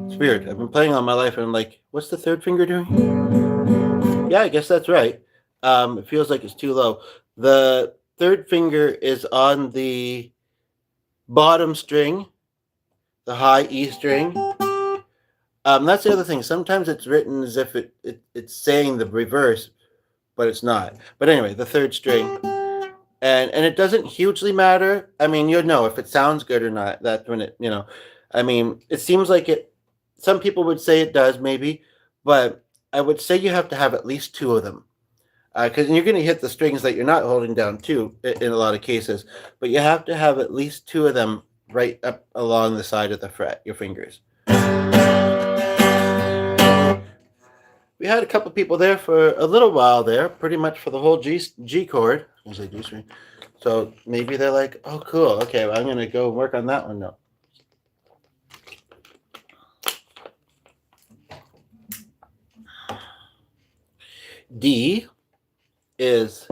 it's weird. I've been playing all my life, and I'm like, what's the third finger doing? Yeah, I guess that's right. It feels like it's too low. The third finger is on the bottom string, the high E string. That's the other thing. Sometimes it's written as if it's saying the reverse, but it's not. But anyway, the third string, and it doesn't hugely matter. I mean, you'll know if it sounds good or not. That's when I mean, it seems like it. Some people would say it does, maybe, but I would say you have to have at least two of them, because you're going to hit the strings that you're not holding down too in a lot of cases. But you have to have at least two of them right up along the side of the fret, your fingers. We had a couple people there for a little while there, pretty much for the whole G chord. I was say G string. So maybe they're like, oh, cool. Okay, well, I'm going to go work on that one now. D is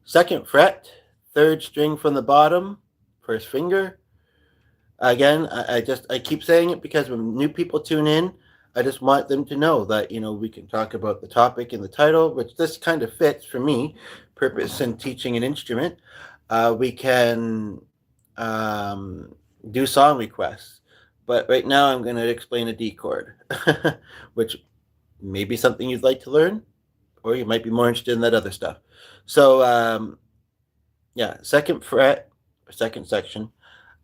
second fret, third string from the bottom, first finger. Again, I keep saying it because when new people tune in, I just want them to know that we can talk about the topic in the title, which this kind of fits for me, purpose in teaching an instrument. We can do song requests, but right now I'm going to explain a D chord, which may be something you'd like to learn, or you might be more interested in that other stuff. So yeah, second fret, second section,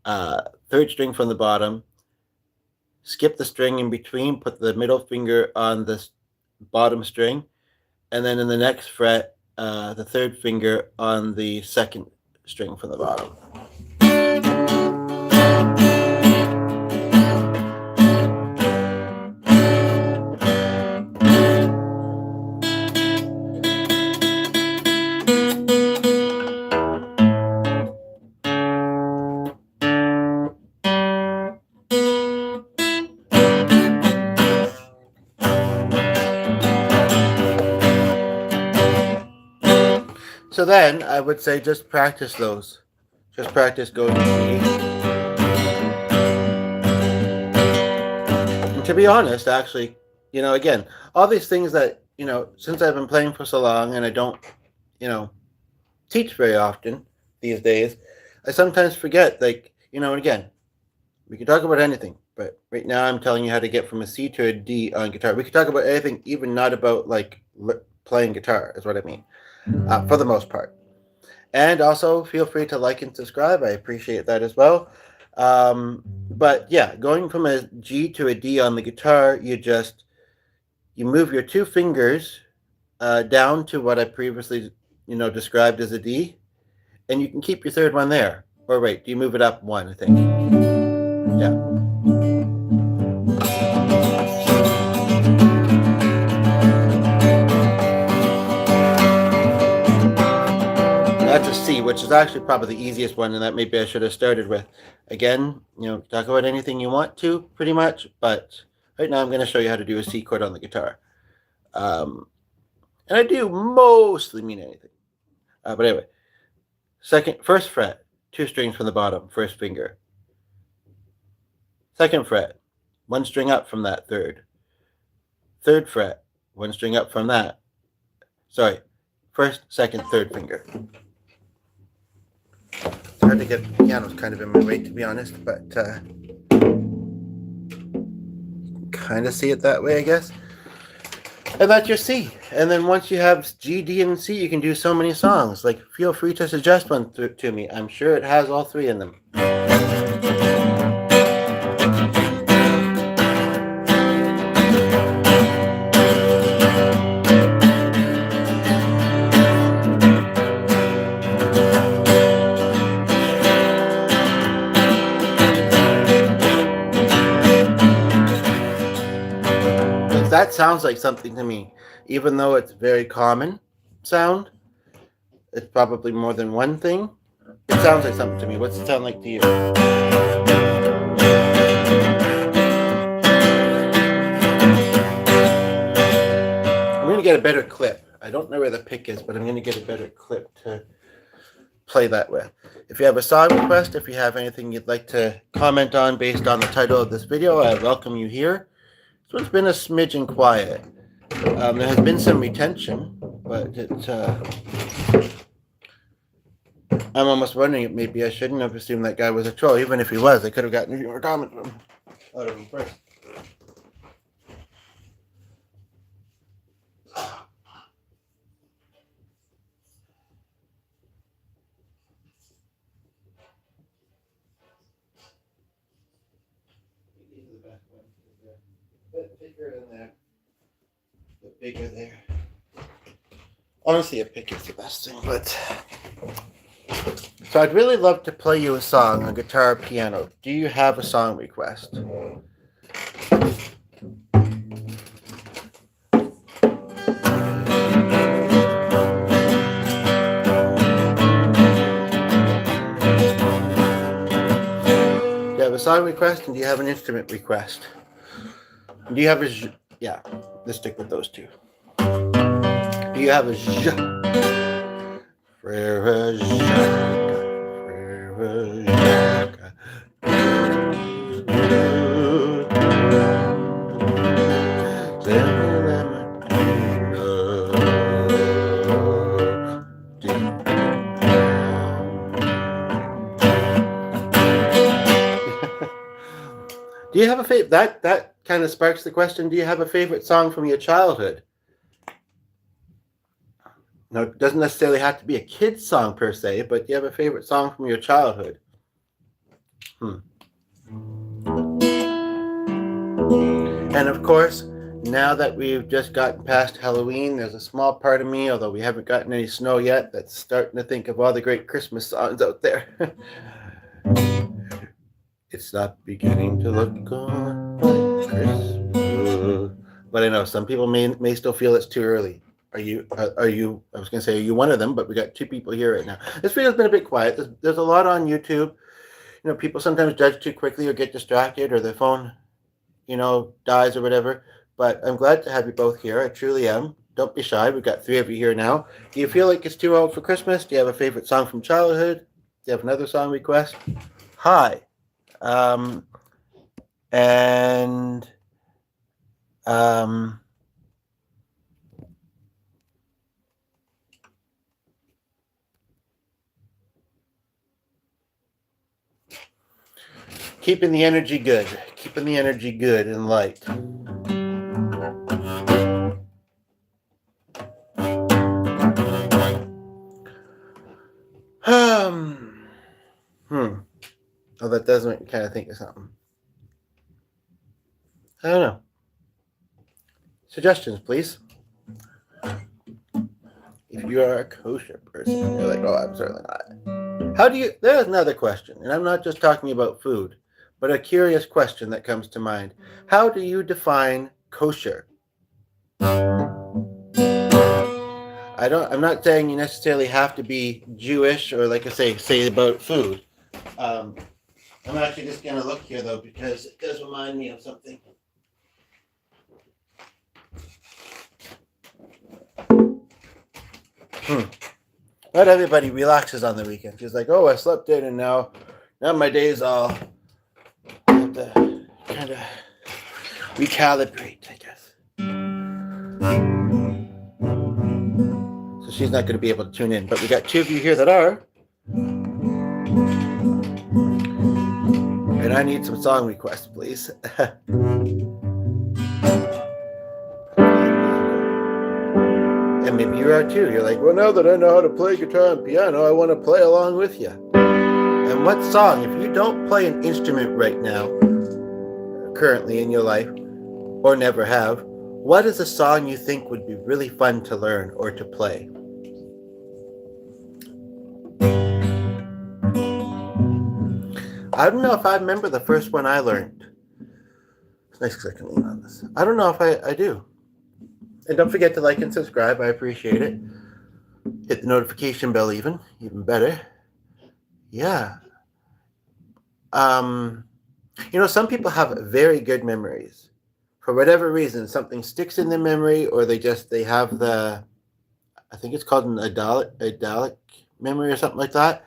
third string from the bottom, skip the string in between, put the middle finger on the bottom string, and then in the next fret, the third finger on the second string from the bottom. So then I would say just practice those. Just practice going to G. And to be honest, actually, again, all these things that, since I've been playing for so long and I don't, teach very often these days, I sometimes forget, like, and again, we can talk about anything, but right now I'm telling you how to get from a C to a D on guitar. We can talk about anything, even not about like playing guitar, is what I mean, for the most part. And also feel free to like and subscribe. I appreciate that as well. But yeah, going from a G to a D on the guitar, you move your two fingers down to what I previously described as a D, and you can keep your third one there. Or wait, do you move it up one? I think. Yeah. That's a C, which is actually probably the easiest one, and that maybe I should have started with. Again, talk about anything you want to, pretty much, but right now I'm going to show you how to do a C chord on the guitar. And I do mostly mean anything. But anyway, first fret, 2 strings from the bottom, first finger. Second fret, 1 string up from that, third fret, 1 string up from that. Sorry, first, second, third finger. It's hard to get, piano's kind of in my way, to be honest, but kind of see it that way, I guess. And that's your C. And then once you have G, D, and C, you can do so many songs. Like, feel free to suggest one to me. I'm sure it has all 3 in them. That sounds like something to me, even though it's very common sound. It's probably more than one thing. It sounds like something to me. What's it sound like to you? I'm going to get a better clip. I don't know where the pick is, but I'm going to get a better clip to play that with. If you have a song request, if you have anything you'd like to comment on based on the title of this video, I welcome you here. This one's been a smidgen quiet. There has been some retention, but I'm almost wondering if maybe I shouldn't have assumed that guy was a troll. Even if he was, I could have gotten a few more comments out of him first. These are the best ones. They're a bit thicker in there. The bigger there. Honestly, a pick is the best thing, but so I'd really love to play you a song on guitar or piano. Do you have a song request? Do you have a song request, and do you have an instrument request? Do you have a yeah? Let's stick with those 2. Do you have a Frere Jacques, Do you have a favorite? That kind of sparks the question. Do you have a favorite song from your childhood? No, it doesn't necessarily have to be a kid's song per se, but do you have a favorite song from your childhood? And of course, now that we've just gotten past Halloween, there's a small part of me, although we haven't gotten any snow yet, that's starting to think of all the great Christmas songs out there. It's not beginning to look on like Christmas. But I know some people may still feel it's too early. Are you, I was going to say, are you one of them? But we got 2 people here right now. This video's been a bit quiet. There's a lot on YouTube. You know, people sometimes judge too quickly or get distracted or their phone, dies or whatever. But I'm glad to have you both here. I truly am. Don't be shy. We've got 3 of you here now. Do you feel like it's too old for Christmas? Do you have a favorite song from childhood? Do you have another song request? Hi. Keeping the energy good. Keeping the energy good and light. Oh, that does make me kind of think of something. I don't know. Suggestions, please. If you are a kosher person, you're like, oh, I'm certainly not. There's another question, and I'm not just talking about food, but a curious question that comes to mind. How do you define kosher? I'm not saying you necessarily have to be Jewish or, like I say about food. I'm actually just going to look here, though, because it does remind me of something. Hmm. Not everybody relaxes on the weekend. She's like, oh, I slept in, and now my days all have to kind of recalibrate, I guess. So she's not going to be able to tune in. But we got two of you here that are, and I need some song requests, please. And maybe you are too. You're like, well, now that I know how to play guitar and piano, I want to play along with you. And what song, if you don't play an instrument right now, currently in your life, or never have, what is a song you think would be really fun to learn or to play? I don't know if I remember the first one I learned. It's nice because I can lean on this. I don't know if I do. And don't forget to like and subscribe. I appreciate it. Hit the notification bell even better. Yeah. Some people have very good memories. For whatever reason, something sticks in their memory, or they have I think it's called an idalic memory or something like that.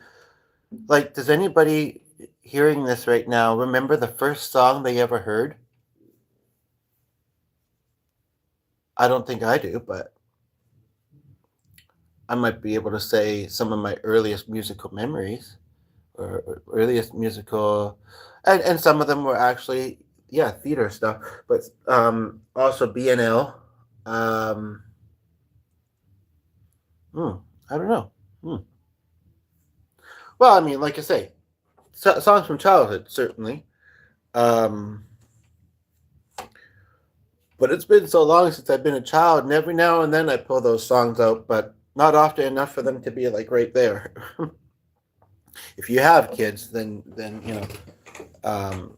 Like, does anybody hearing this right now remember the first song they ever heard? I don't think I do, but I might be able to say some of my earliest musical memories or earliest musical, and some of them were actually, yeah, theater stuff, but also BNL. Um, I don't know. Well, I mean, like I say, songs from childhood, certainly. Um, but it's been so long since I've been a child, and every now and then I pull those songs out, but not often enough for them to be like right there. If you have kids, then um,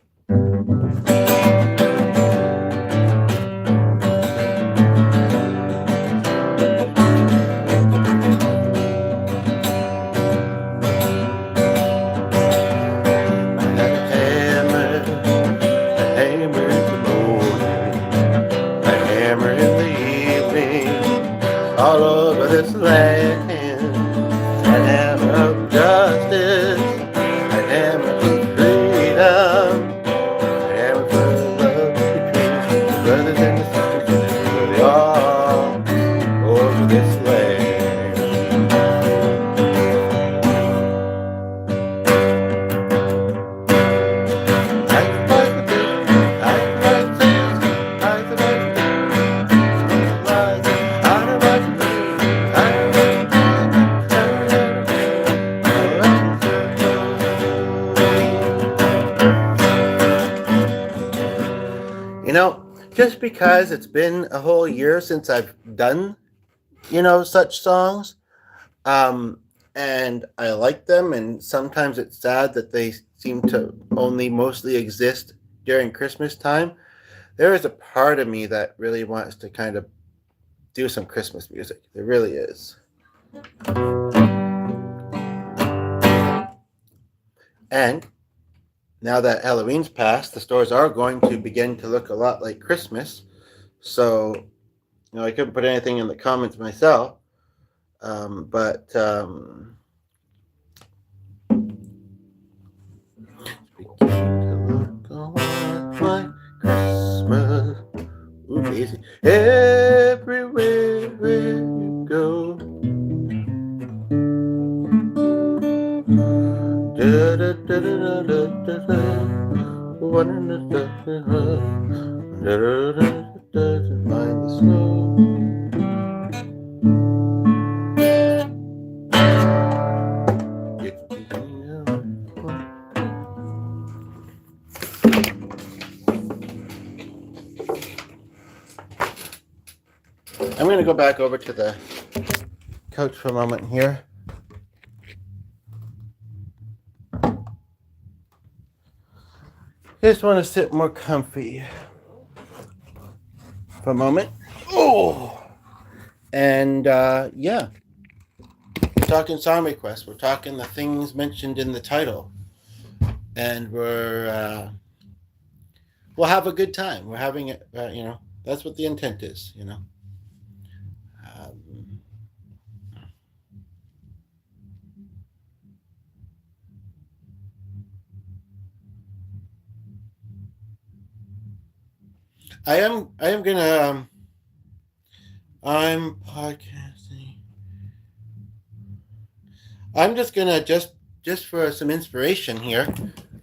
all over this land, an hammer of justice, an hammer of freedom, an hammer for love between the brothers and the sisters, and they all over this land. Just because it's been a whole year since I've done, such songs, and I like them, and sometimes it's sad that they seem to only mostly exist during Christmas time. There is a part of me that really wants to kind of do some Christmas music. There really is. And now that Halloween's passed, the stores are going to begin to look a lot like Christmas. So, I couldn't put anything in the comments myself, but beginning to look a lot like Christmas. Ooh, easy. Everywhere you go. Da, da, da, da, da, da, da. One da, da, da, da, da, da, find the snow. I'm going to go back over to the couch for a moment here. Just want to sit more comfy for a moment. Oh, and yeah, we're talking song requests. We're talking the things mentioned in the title, and we'll have a good time. We're having it. That's what the intent is. I am gonna I'm podcasting. I'm just gonna just for some inspiration here.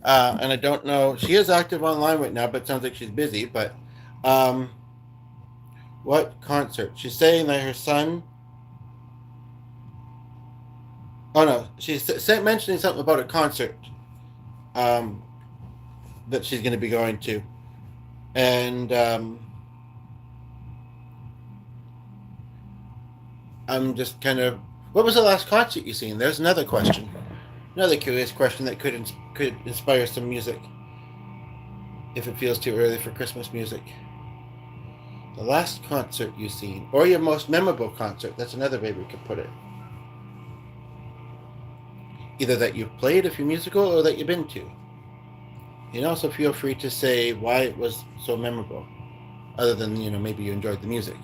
And I don't know. She is active online right now, but it sounds like she's busy. But um, what concert? She's saying that her son. Oh no, she's mentioning something about a concert um, that she's going to be going to, and I'm just kind of. What was the last concert you seen? There's another question, another curious question that could inspire some music if it feels too early for Christmas music. The last concert you seen, or your most memorable concert. That's another way we could put it. Either that you've played if you're musical or that you've been to. You can also feel free to say why it was so memorable, other than, maybe you enjoyed the music.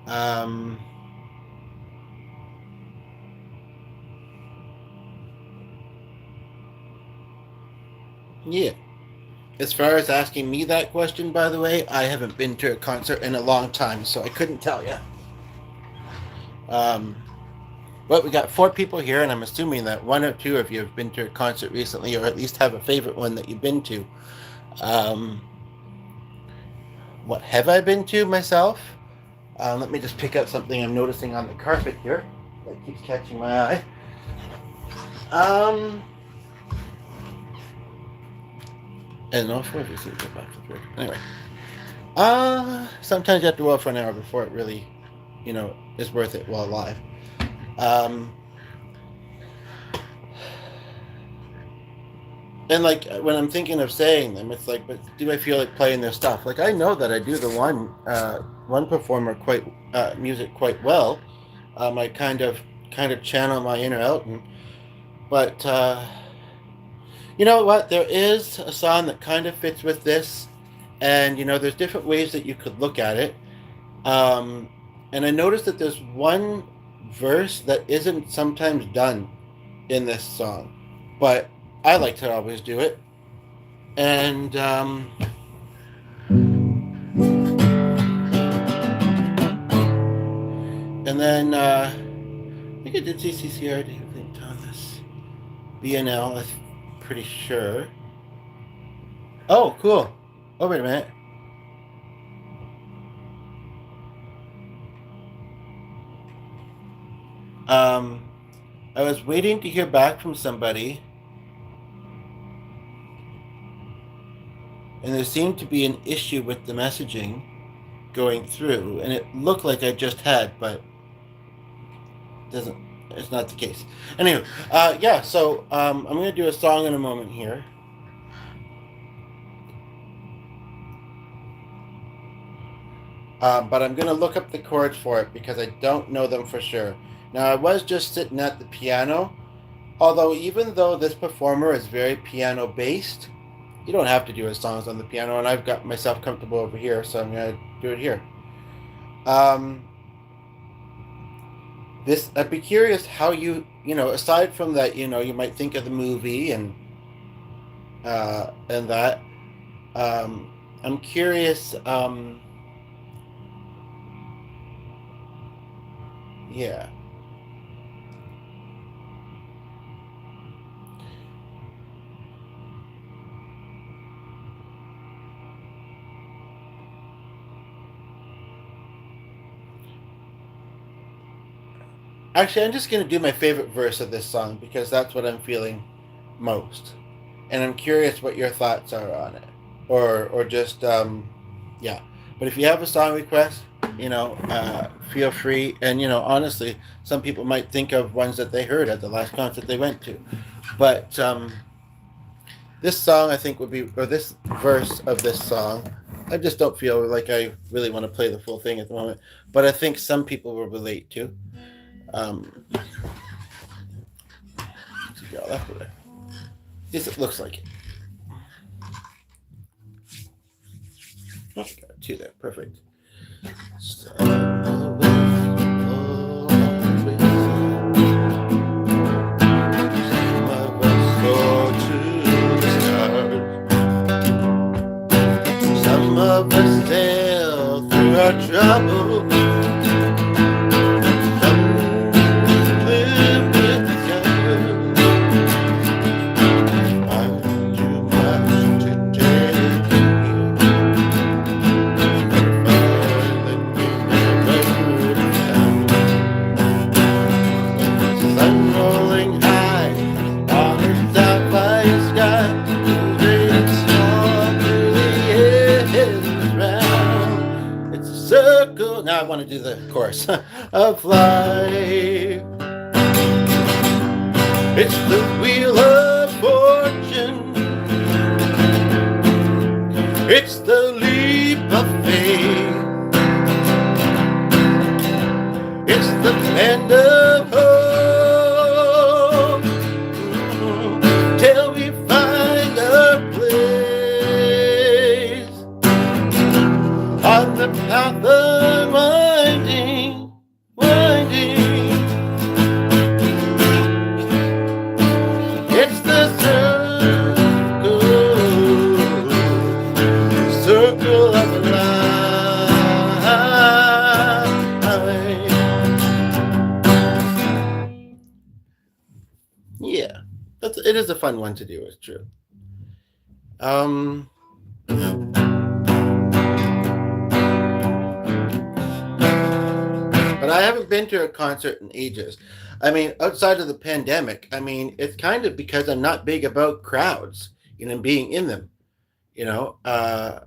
um, yeah. As far as asking me that question, by the way, I haven't been to a concert in a long time, so I couldn't tell you. Um, but we got four people here, and I'm assuming that one or two of you have been to a concert recently, or at least have a favorite one that you've been to. Um, what have I been to myself? Let me just pick up something I'm noticing on the carpet here that keeps catching my eye. Um, and no, for obviously get back to the work. Anyway, sometimes you have to go out for an hour before it really, is worth it while alive. Um, and like when I'm thinking of saying them, it's like, but do I feel like playing their stuff? Like I know that I do the one performer quite music quite well. I kind of channel my inner Elton, but you know what? There is a song that kind of fits with this, and there's different ways that you could look at it. Um, and I noticed that there's one verse that isn't sometimes done in this song, but I like to always do it. And I think I did CCCRD. I think Thomas BNL. I'm pretty sure. Oh, cool. Oh, wait a minute. Um, I was waiting to hear back from somebody, and there seemed to be an issue with the messaging going through, and it looked like I just had, but doesn't. It's not the case. Anyway, yeah. So I'm gonna do a song in a moment here. But I'm gonna look up the chords for it because I don't know them for sure. Now I was just sitting at the piano, although even though this performer is very piano based, you don't have to do his songs on the piano, and I've got myself comfortable over here, so I'm gonna do it here. Um, this I'd be curious how aside from that, you might think of the movie and that. Um, I'm curious. Yeah. Actually, I'm just gonna do my favorite verse of this song because that's what I'm feeling most, and I'm curious what your thoughts are on it, or just yeah. But if you have a song request, feel free. And honestly, some people might think of ones that they heard at the last concert they went to, but this song I think would be, or this verse of this song, I just don't feel like I really want to play the full thing at the moment, but I think some people will relate to. Um, yeah, that's what at least it looks like it. Okay, got two there. Perfect. Summer was always some of us soar to the stars. Some of us sail through our troubles. Some live with the I'm too much to take in. Never find that we never found. Sun rolling high on a sapphire sky, moving small through the air round. It's a circle. Now I want to do the chorus of life. It's the wheel of fortune. It's the leap of faith. It's the land of hope. Till we find a place on the path of winding, winding. It's the circle of life. Yeah, it is a fun one to do. It's true. But I haven't been to a concert in ages. I mean, outside of the pandemic, I mean, it's kind of because I'm not big about crowds, being in them, you know, uh,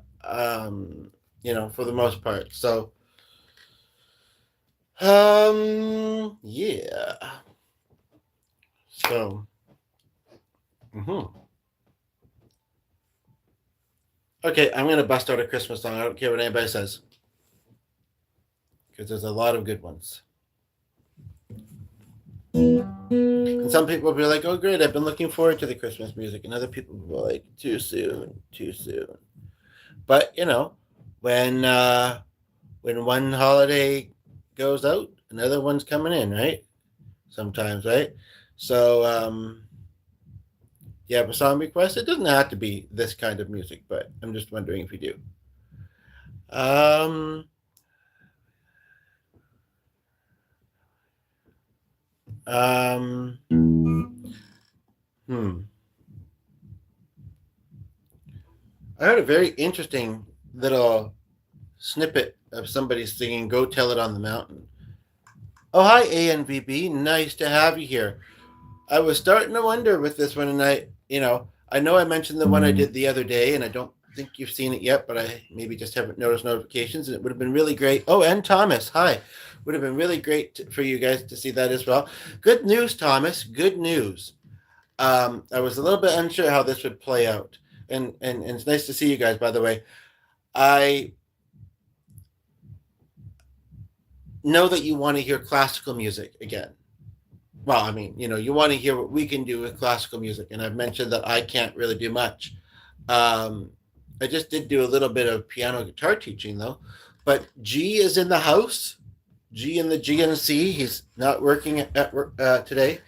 for the most part. So, yeah. So, mhm. Okay, I'm gonna bust out a Christmas song. I don't care what anybody says, because there's a lot of good ones. And some people will be like, "Oh, great! I've been looking forward to the Christmas music," and other people will be like, "Too soon, too soon." But when one holiday goes out, another one's coming in, right? Sometimes, right? So, you have a song request. It doesn't have to be this kind of music, but I'm just wondering if you do. Um, um, hmm. I heard a very interesting little snippet of somebody singing "Go Tell It on the Mountain." Oh, hi, ANVB. Nice to have you here. I was starting to wonder with this one, and I know I mentioned the one I did the other day, and I don't think you've seen it yet, but I maybe just haven't noticed notifications, and it would have been really great. Oh, and Thomas, hi. Would have been really great for you guys to see that as well. Good news, Thomas. Good news. I was a little bit unsure how this would play out, and it's nice to see you guys. By the way, I know that you want to hear classical music again. Well, I mean, you want to hear what we can do with classical music, and I've mentioned that I can't really do much. Um, I just did do a little bit of piano guitar teaching though, but G is in the house. G in the GNC. He's not working at work today,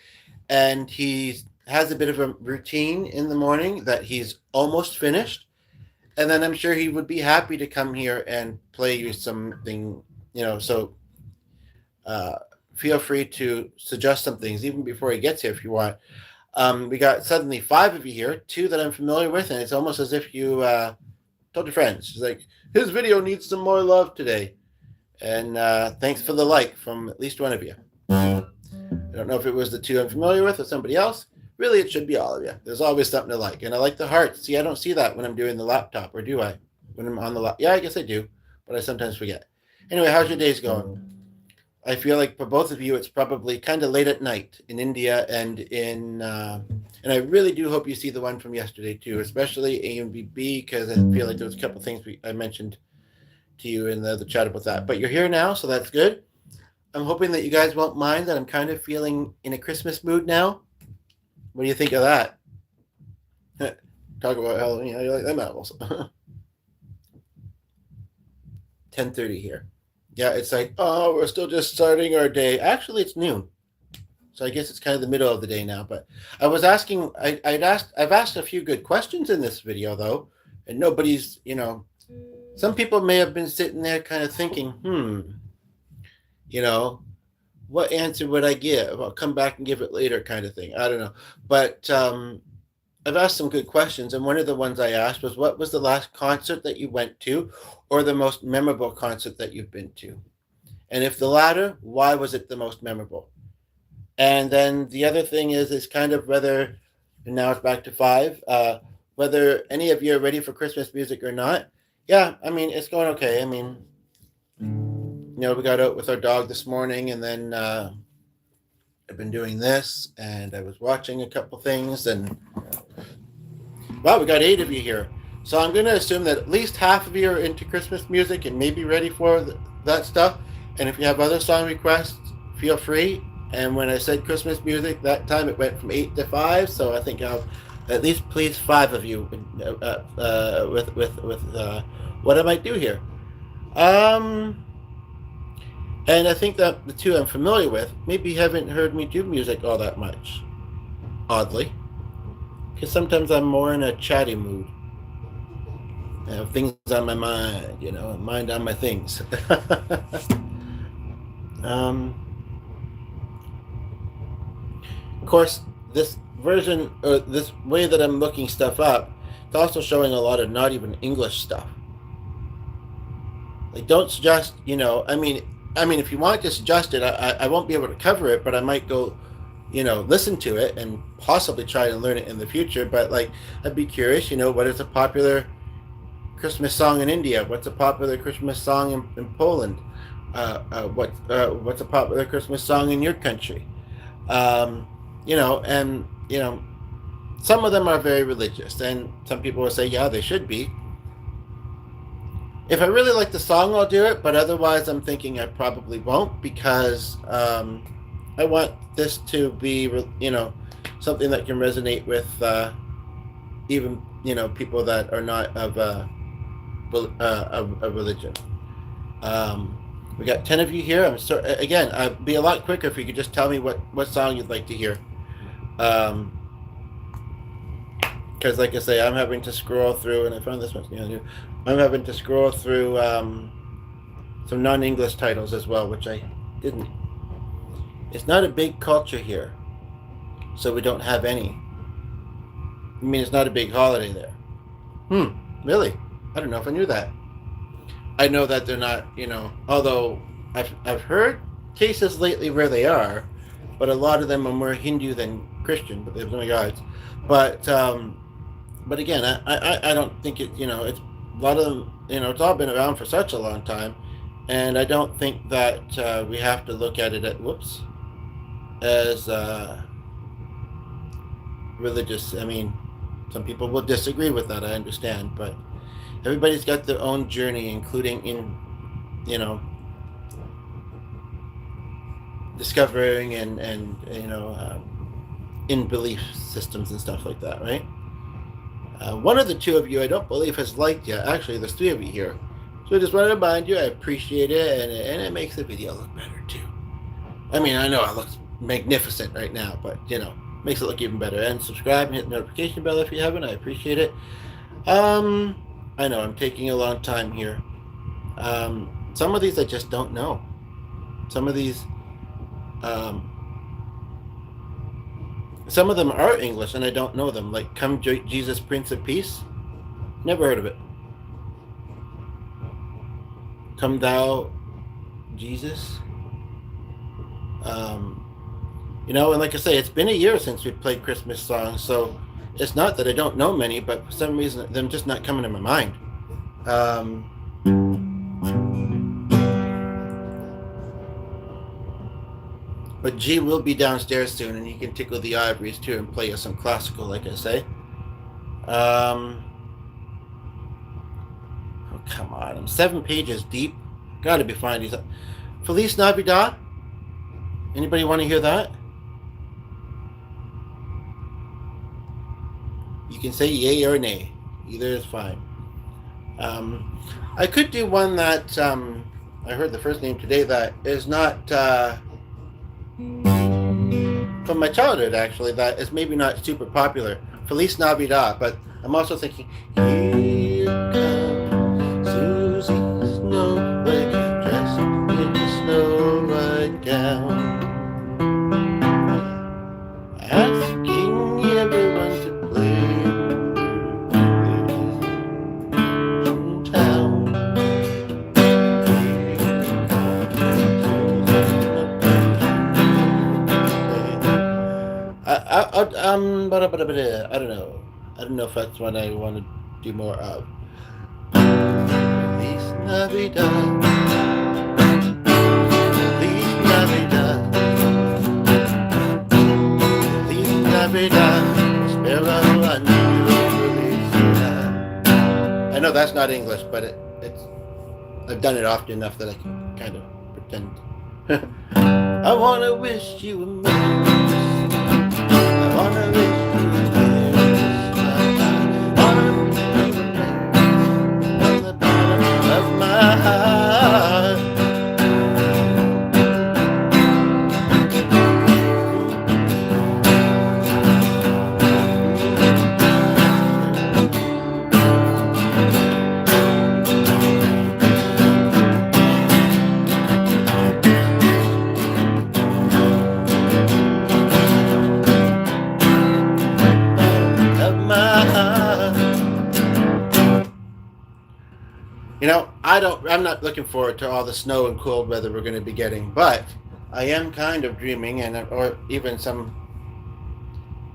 and he has a bit of a routine in the morning that he's almost finished, and then I'm sure he would be happy to come here and play you something. So uh, feel free to suggest some things even before he gets here if you want. We got suddenly five of you here, two that I'm familiar with, and it's almost as if you told your friends. It's like, his video needs some more love today. And thanks for the like from at least one of you. I don't know if it was the two I'm familiar with or somebody else. Really, it should be all of you. There's always something to like. And I like the hearts. See, I don't see that when I'm doing the laptop, or do I? When I'm on the laptop. Yeah, I guess I do, but I sometimes forget. Anyway, how's your days going? I feel like for both of you, it's probably kind of late at night in India and I really do hope you see the one from yesterday too, especially AMVB, because I feel like there was a couple of things I mentioned to you in the chat about that. But you're here now, so that's good. I'm hoping that you guys won't mind that I'm kind of feeling in a Christmas mood now. What do you think of that? Talk about Halloween. How you like them apples? 10:30 here. Yeah, it's like, oh, we're still just starting our day. Actually, it's noon. So I guess it's kind of the middle of the day now. But I was asking, I've asked a few good questions in this video though, and nobody's, some people may have been sitting there kind of thinking, you know, what answer would I give? I'll come back and give it later, kind of thing. I don't know, but I've asked some good questions, and one of the ones I asked was, what was the last concert that you went to, or the most memorable concert that you've been to? And if the latter, why was it the most memorable? And then the other thing is kind of whether, and now it's back to five, whether any of you are ready for Christmas music or not. Yeah, I mean, it's going okay. I mean, we got out with our dog this morning, and then I've been doing this, and I was watching a couple things, and wow, we got 8 of you here. So I'm going to assume that at least half of you are into Christmas music and maybe ready for that stuff. And if you have other song requests, feel free. And when I said Christmas music, that time it went from 8 to 5. So I think I'll at least please 5 of you with what I might do here. And I think that the 2 I'm familiar with maybe haven't heard me do music all that much, oddly, because sometimes I'm more in a chatty mood. I have things on my mind, mind on my things. Of course, this version, or this way that I'm looking stuff up, it's also showing a lot of not even English stuff. Like, don't suggest, I mean, if you want to suggest it, I won't be able to cover it, but I might go, listen to it and possibly try to learn it in the future. But like, I'd be curious, what is a popular Christmas song in India? What's a popular Christmas song in Poland? What's a popular Christmas song in your country? Some of them are very religious, and some people will say, yeah, they should be. If I really like the song, I'll do it, but otherwise I'm thinking I probably won't, because I want this to be, something that can resonate with even, people that are not of a religion. We got 10 of you here. Again, I'd be a lot quicker if you could just tell me what song you'd like to hear. Because like I say, I'm having to scroll through, and I found this one. I'm having to scroll through some non-English titles as well, which I didn't. It's not a big culture here, so we don't have any. I mean, it's not a big holiday there. Really? I don't know if I knew that. I know that they're not, although I've heard cases lately where they are, but a lot of them are more Hindu than Christian, but they have no gods. But again, I don't think it, it's a lot of them, it's all been around for such a long time, and I don't think that we have to look at it as religious. I mean, some people will disagree with that, I understand, but everybody's got their own journey, including in, discovering and in belief systems and stuff like that, right? One of the 2 of you, I don't believe, has liked yet. Actually, there's 3 of you here. So I just wanted to remind you, I appreciate it, and it makes the video look better, too. I mean, I know it looks magnificent right now, but, makes it look even better. And subscribe and hit the notification bell if you haven't. I appreciate it. I know I'm taking a long time here. Some of these I just don't know. Some of these, some of them are English and I don't know them. Like "Come Jesus, Prince of Peace." Never heard of it. "Come Thou, Jesus." And like I say, it's been a year since we played Christmas songs, so it's not that I don't know many, but for some reason they're just not coming to my mind. But G will be downstairs soon, and he can tickle the ivories too and play us some classical, like I say. Oh, come on. I'm 7 pages deep. Gotta be fine. Feliz Navidad? Anybody want to hear that? You can say yay or nay. Either is fine. I could do one that I heard the first name today that is not from my childhood, actually, that is maybe not super popular. Feliz Navidad, but I'm also thinking, here comes Susie Snowflake, dressed in a snow white gown, asking everyone to play in town. I don't know. I don't know if that's what I want to do more of. Feliz Navidad, Feliz Navidad, Feliz Navidad, espero año felicidad. I know that's not English, but it's I've done it often enough that I can kind of pretend. I wanna wish you a Merry Christmas. I wanna wish you a Merry Christmas. I wanna wish you a Merry Christmas from the bottom of my heart. Of my heart. I'm not looking forward to all the snow and cold weather we're going to be getting, but I am kind of dreaming, or even some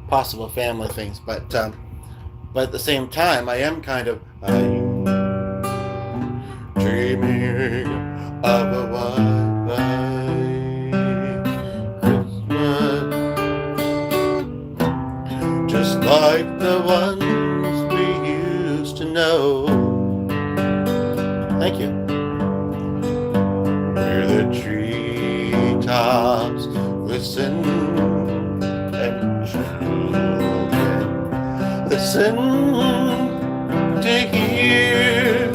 possible family things. But at the same time, I am kind of dreaming of a white Christmas, just like the ones we used to know. Thank you. Where the treetops glisten and children listen to hear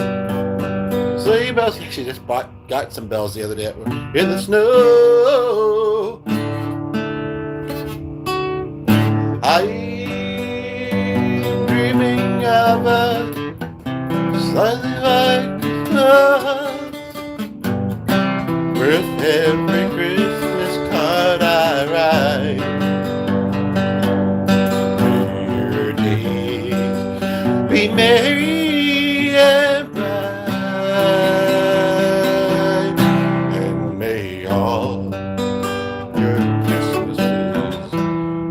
sleigh bells. Actually, just got some bells the other day in the snow. I'm dreaming of a slightly white Christmas with every Christmas card I write. May your days be merry and bright, and may all your Christmases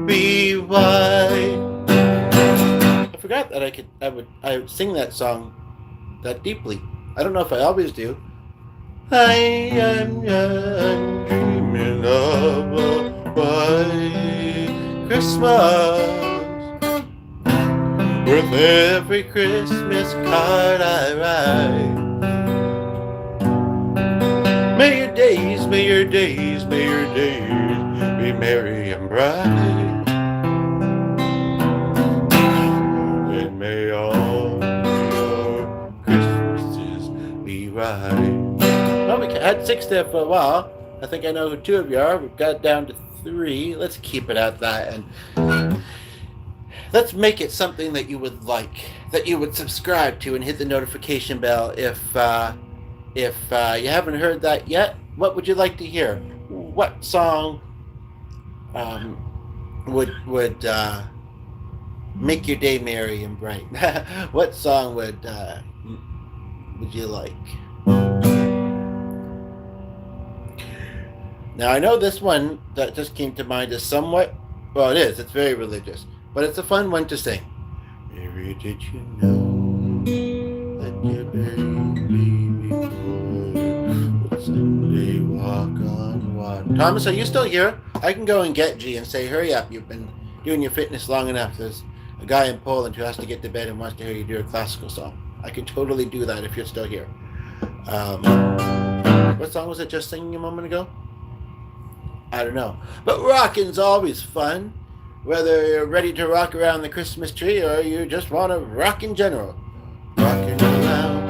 be white. I forgot that I would sing that song that deeply. I don't know if I always do. I am dreaming of a white Christmas with every Christmas card I write. May your days, may your days, may your days be merry and bright, and may all your Christmases be right. Well, we had 6 there for a while. I think I know who 2 of you are. We've got it down to 3. Let's keep it at that, and let's make it something that you would like, that you would subscribe to and hit the notification bell if you haven't heard that yet. What would you like to hear? What song would make your day merry and bright? What song would you like? Now, I know this one that just came to mind is somewhat, well, it is, it's very religious, but it's a fun one to sing. Mary, did you know that your baby boy would someday walk on water? Thomas, are you still here? I can go and get G and say, hurry up, you've been doing your fitness long enough. There's a guy in Poland who has to get to bed and wants to hear you do a classical song. I can totally do that if you're still here. What song was it just singing a moment ago? I don't know. But rocking's always fun. Whether you're ready to rock around the Christmas tree or you just want to rock in general. Rocking around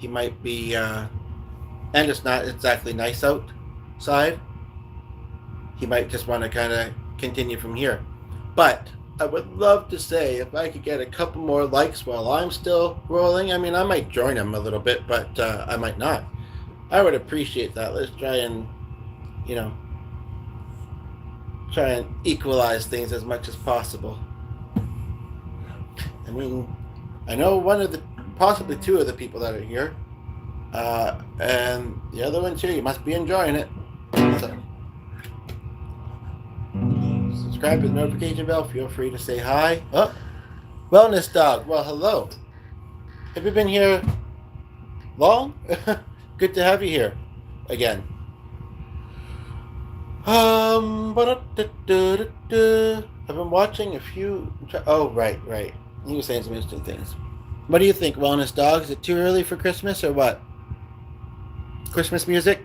He might be, and it's not exactly nice outside. He might just want to kind of continue from here. But I would love to say if I could get a couple more likes while I'm still rolling. I mean, I might join him a little bit, but I might not. I would appreciate that. Let's try and, you know, try and equalize things as much as possible. I mean, I know one of the, possibly two of the people that are here, and the other one too. You must be enjoying it. So, subscribe to the notification bell. Feel free to say hi. Oh, wellness dog. Well, hello. Have you been here long? Good to have you here again. I've been watching a few. Oh, right, right. You were saying some interesting things. What do you think, wellness dog? Is it too early for Christmas or what? Christmas music?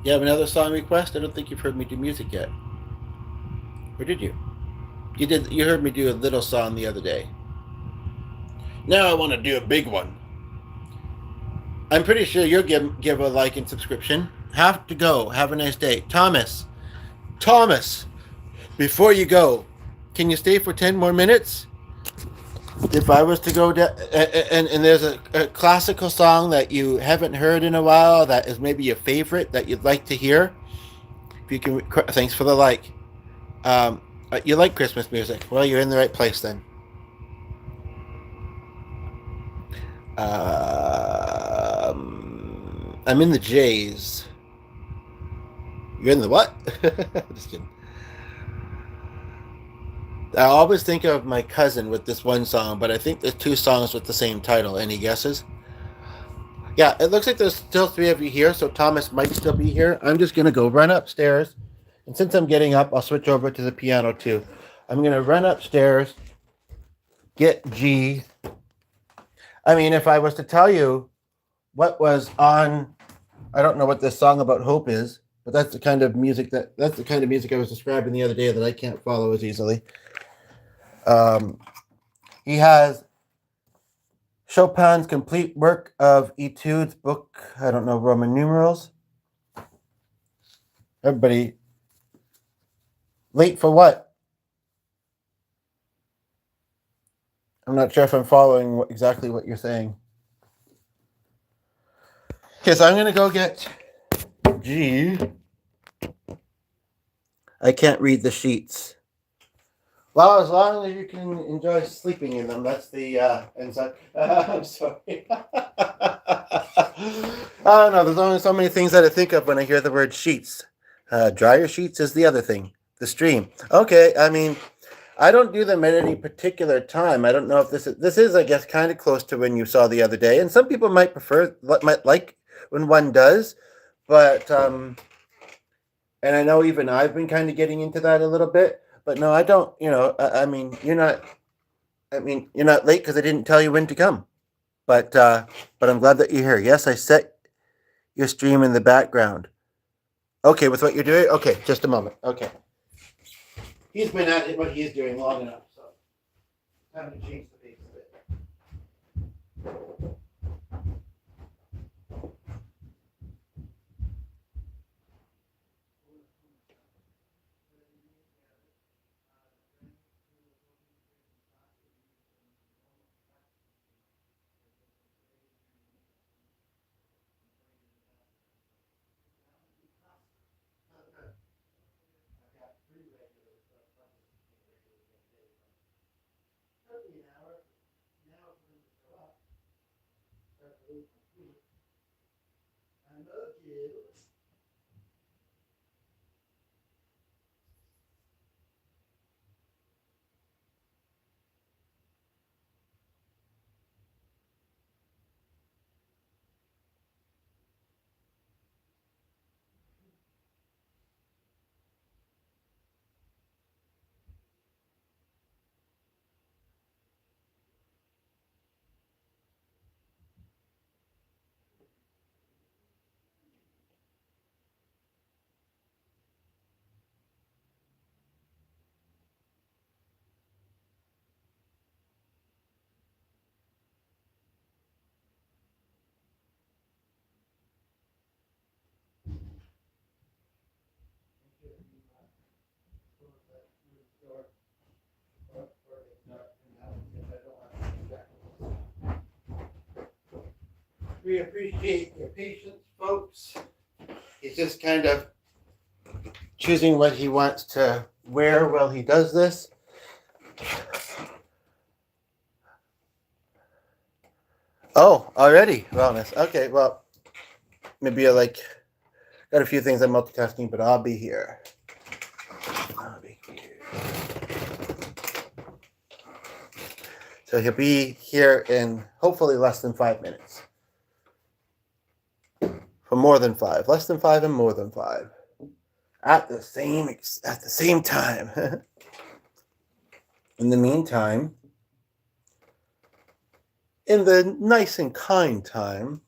You have another song request? I don't think you've heard me do music yet. Or did you? You did. You heard me do a little song the other day. Now I want to do a big one. I'm pretty sure you'll give a like and subscription. Have to go. Have a nice day, Thomas. Thomas, before you go, can you stay for 10 more minutes? If I was to go down, and there's a classical song that you haven't heard in a while that is maybe your favorite that you'd like to hear, if you can, thanks for the like. You like Christmas music? Well, you're in the right place then. I'm in the J's. You're in the what? Just kidding. I always think of my cousin with this one song, but I think there's two songs with the same title. Any guesses? Yeah, it looks like there's still three of you here, so Thomas might still be here. I'm just gonna go run upstairs, and since I'm getting up, I'll switch over to the piano too. I'm gonna run upstairs, get G. I mean, if I was to tell you what was on, I don't know what this song about hope is, but that's the kind of music I was describing the other day that I can't follow as easily. Um, he has Chopin's complete work of etudes, book, I don't know, Roman numerals. Everybody, late for what? I'm not sure if I'm following exactly what you're saying. Okay, so I'm going to go get G. I can't read the sheets. Well, as long as you can enjoy sleeping in them, that's the inside. I'm sorry. Oh no, there's only so many things that I think of when I hear the word sheets. Dryer sheets is the other thing. The stream. Okay, I mean, I don't do them at any particular time. I don't know if this is I guess kind of close to when you saw the other day, and some people might might like when one does, but and I know even I've been kind of getting into that a little bit. But no, I don't. I mean, you're not. I mean, you're not late because I didn't tell you when to come. But I'm glad that you're here. Yes, I set your stream in the background. Okay, with what you're doing. Okay, just a moment. Okay, he's been at it, what he's doing long enough. So time to change the pace a bit. We appreciate your patience, folks. He's just kind of choosing what he wants to wear while he does this. Oh, already wellness. Okay, well, maybe I got a few things I'm multitasking, but I'll be here. So he'll be here in hopefully less than 5 minutes. For more than 5, less than 5, and more than 5, at the same time. In the meantime, in the nice and kind time,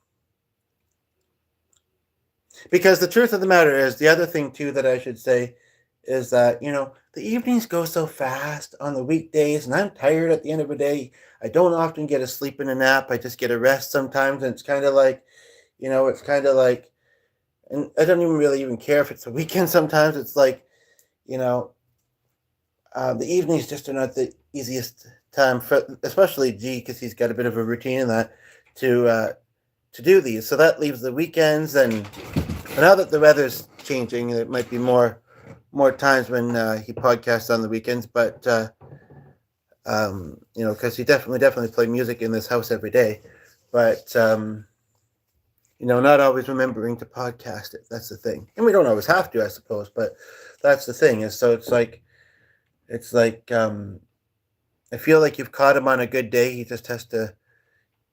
because the truth of the matter is, the other thing too that I should say is that the evenings go so fast on the weekdays, and I'm tired at the end of the day. I don't often get a sleep and a nap. I just get a rest sometimes, and it's kind of like, and I don't even really care if it's a weekend. Sometimes it's like, the evenings just are not the easiest time for, especially G, because he's got a bit of a routine in that to do these. So that leaves the weekends, and now that the weather's changing, it might be more times when he podcasts on the weekends. But because he definitely play music in this house every day, but not always remembering to podcast it. That's the thing. And we don't always have to, I suppose, but that's the thing. Is so it's like I feel like you've caught him on a good day. He just has to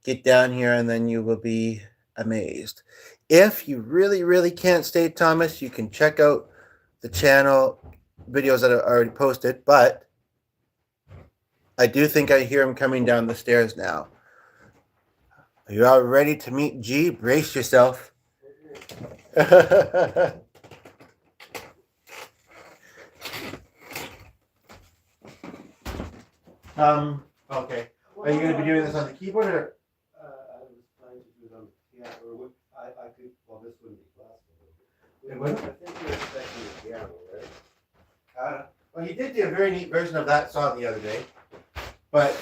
get down here, and then you will be amazed. If you really, really can't stay, Thomas, you can check out the channel videos that are already posted, but I do think I hear him coming down the stairs now. Are you all ready to meet G? Brace yourself. Okay. Are you going to be doing this on the keyboard, or? I was planning to do it on the piano, or I could, well, this wouldn't be classical. It wouldn't? I think you're expecting a piano, right? Well, he did do a very neat version of that song the other day, but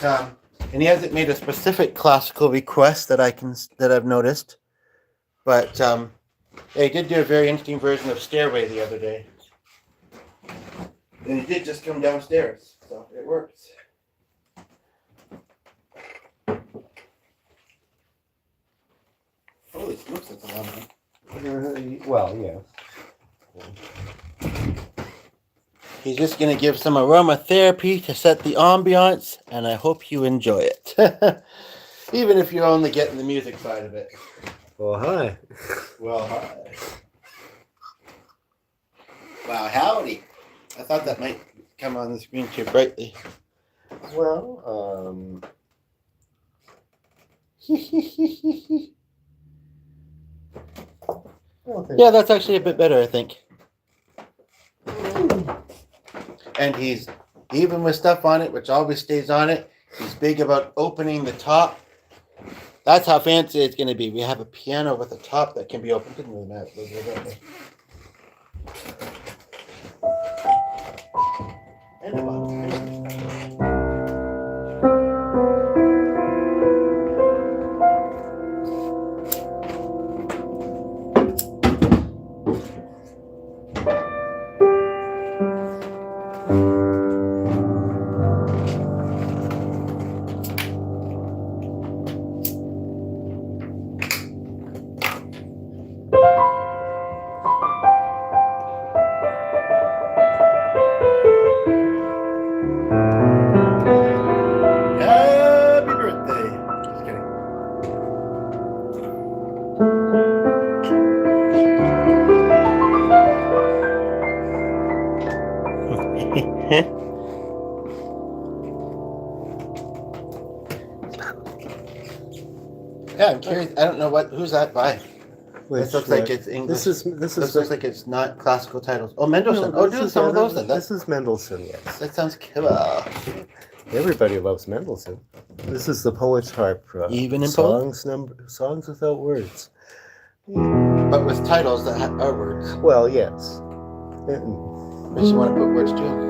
and he hasn't made a specific classical request that I've noticed, but yeah, he did do a very interesting version of Stairway the other day, and he did just come downstairs, so it works. Holy smokes, that's a lot of them. Well, yeah. He's just going to give some aromatherapy to set the ambiance, and I hope you enjoy it. Even if you're only getting the music side of it. Well, hi. Well, hi. Wow, howdy. I thought that might come on the screen too brightly. Well, yeah, that's actually a bit better, I think. And he's, even with stuff on it, which always stays on it, he's big about opening the top. That's how fancy it's going to be. We have a piano with a top that can be opened. Didn't really matter. And a bottom. Yeah, I'm curious. I don't know who's that by. This looks like it's English. This looks like it's not classical titles. Oh, Mendelssohn. No, do some of those then. This is Mendelssohn, yes. That sounds cool. Everybody loves Mendelssohn. This is the poet's harp. Even in songs without words. But with titles that are words. Well, yes. Makes you want to put words to it.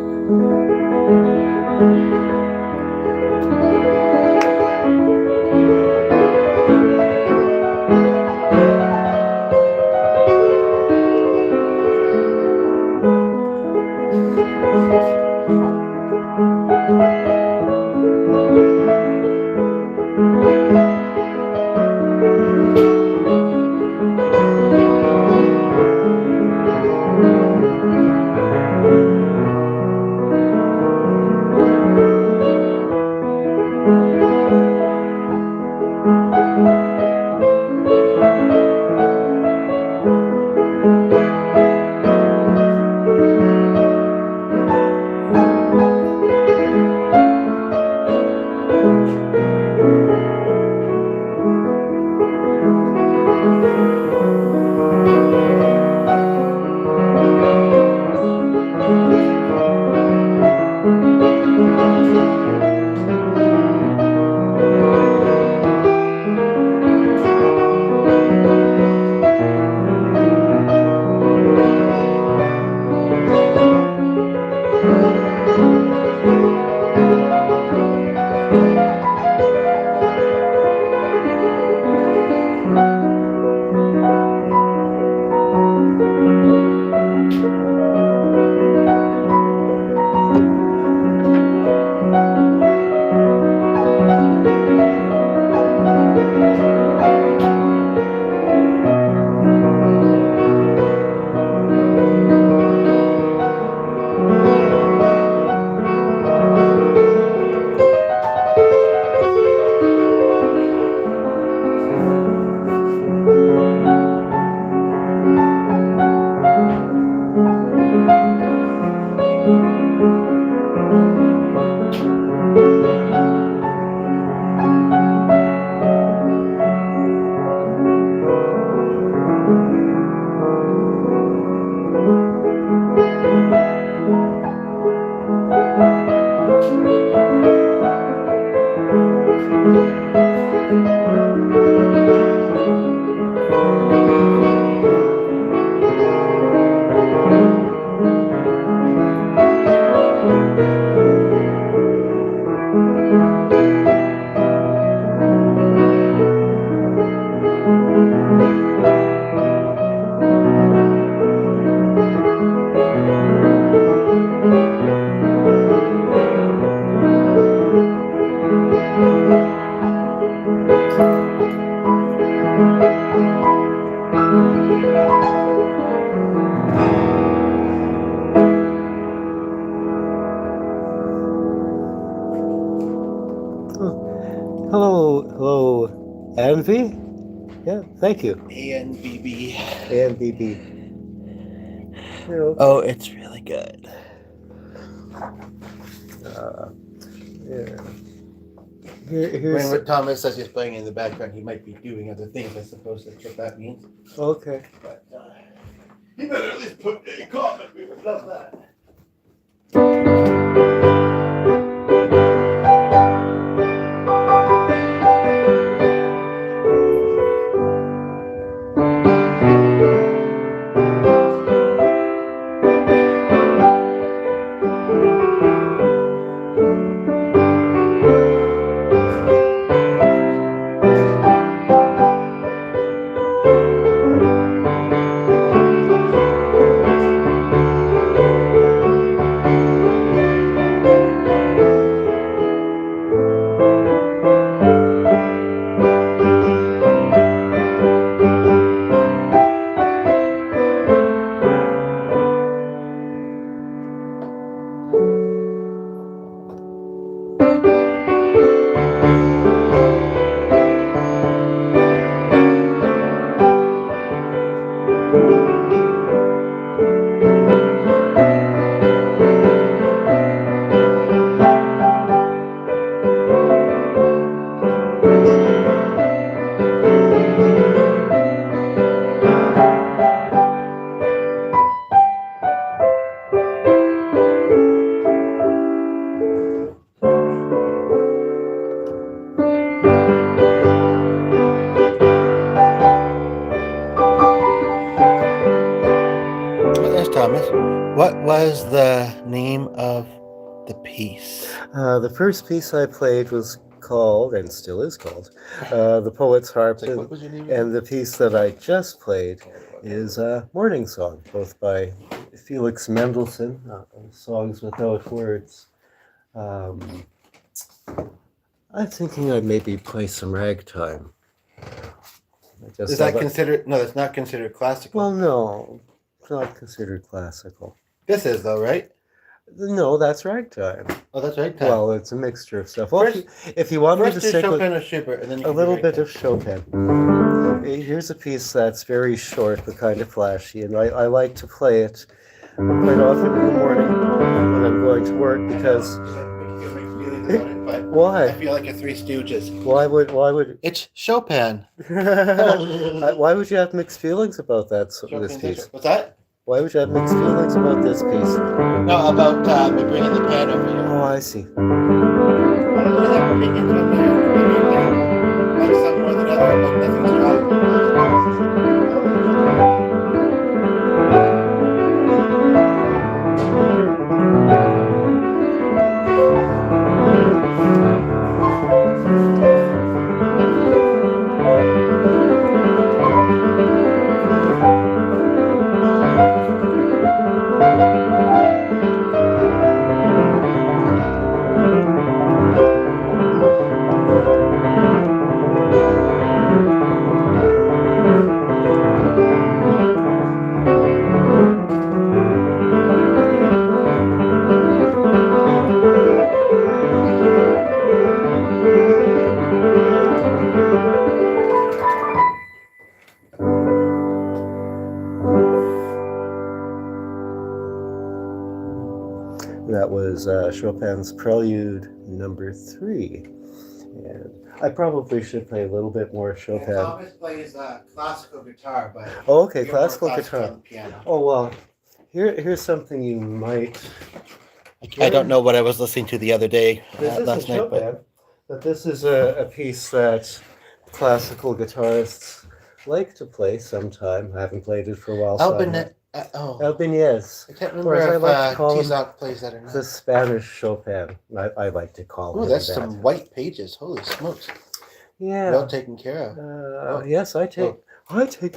Hello, Envy. Yeah, thank you. ANBB. ANBB. Oh, it's really good. Yeah. When Here's what Thomas says he's playing in the background, he might be doing other things. I suppose that's what that means. okay. But you better at least put a comment. We would love that. Yes, Thomas. What was the name of the piece? The first piece I played was called, and still is called, The Poet's Harp. It's like, what was your name? And the piece that I just played is Morning Song, both by Felix Mendelssohn, Songs Without Words. I'm thinking I'd maybe play some ragtime. Is that considered? No, that's not considered classical. Well, no, it's not considered classical. This is though, right? No, that's ragtime. Oh, that's right. Well, it's a mixture of stuff. Well, if you want me to First do stick with Chopin or Schubert, and then you a can do little bit ragtime. of Chopin. Here's a piece that's very short but kind of flashy, and I like to play it quite often in the morning when I'm going to work because why? I feel like a Three Stooges. Why would It's Chopin. why would you have mixed feelings about this piece? What's that? Why would you have mixed feelings about this piece? No, about me bringing the pan over here. Oh, I see. I don't really have opinions on that. I mean, like some more than others, but nothing's wrong. That was Chopin's Prelude Number 3. And I probably should play a little bit more Chopin. Thomas plays classical guitar, but Oh, okay, you're more classical classical guitar. on the piano. Oh, well, here's something you might... I don't know what I was listening to the other day, This last isn't night, Chopin, but this is a piece that classical guitarists like to play sometime. I haven't played it for a while. Albinez. I can't remember Or as I if like to call him, Tizoc plays that or not. the Spanish Chopin. I like to call Oh, it that's that. some white pages. Holy smokes. Yeah. Well taken care of. Yes, I take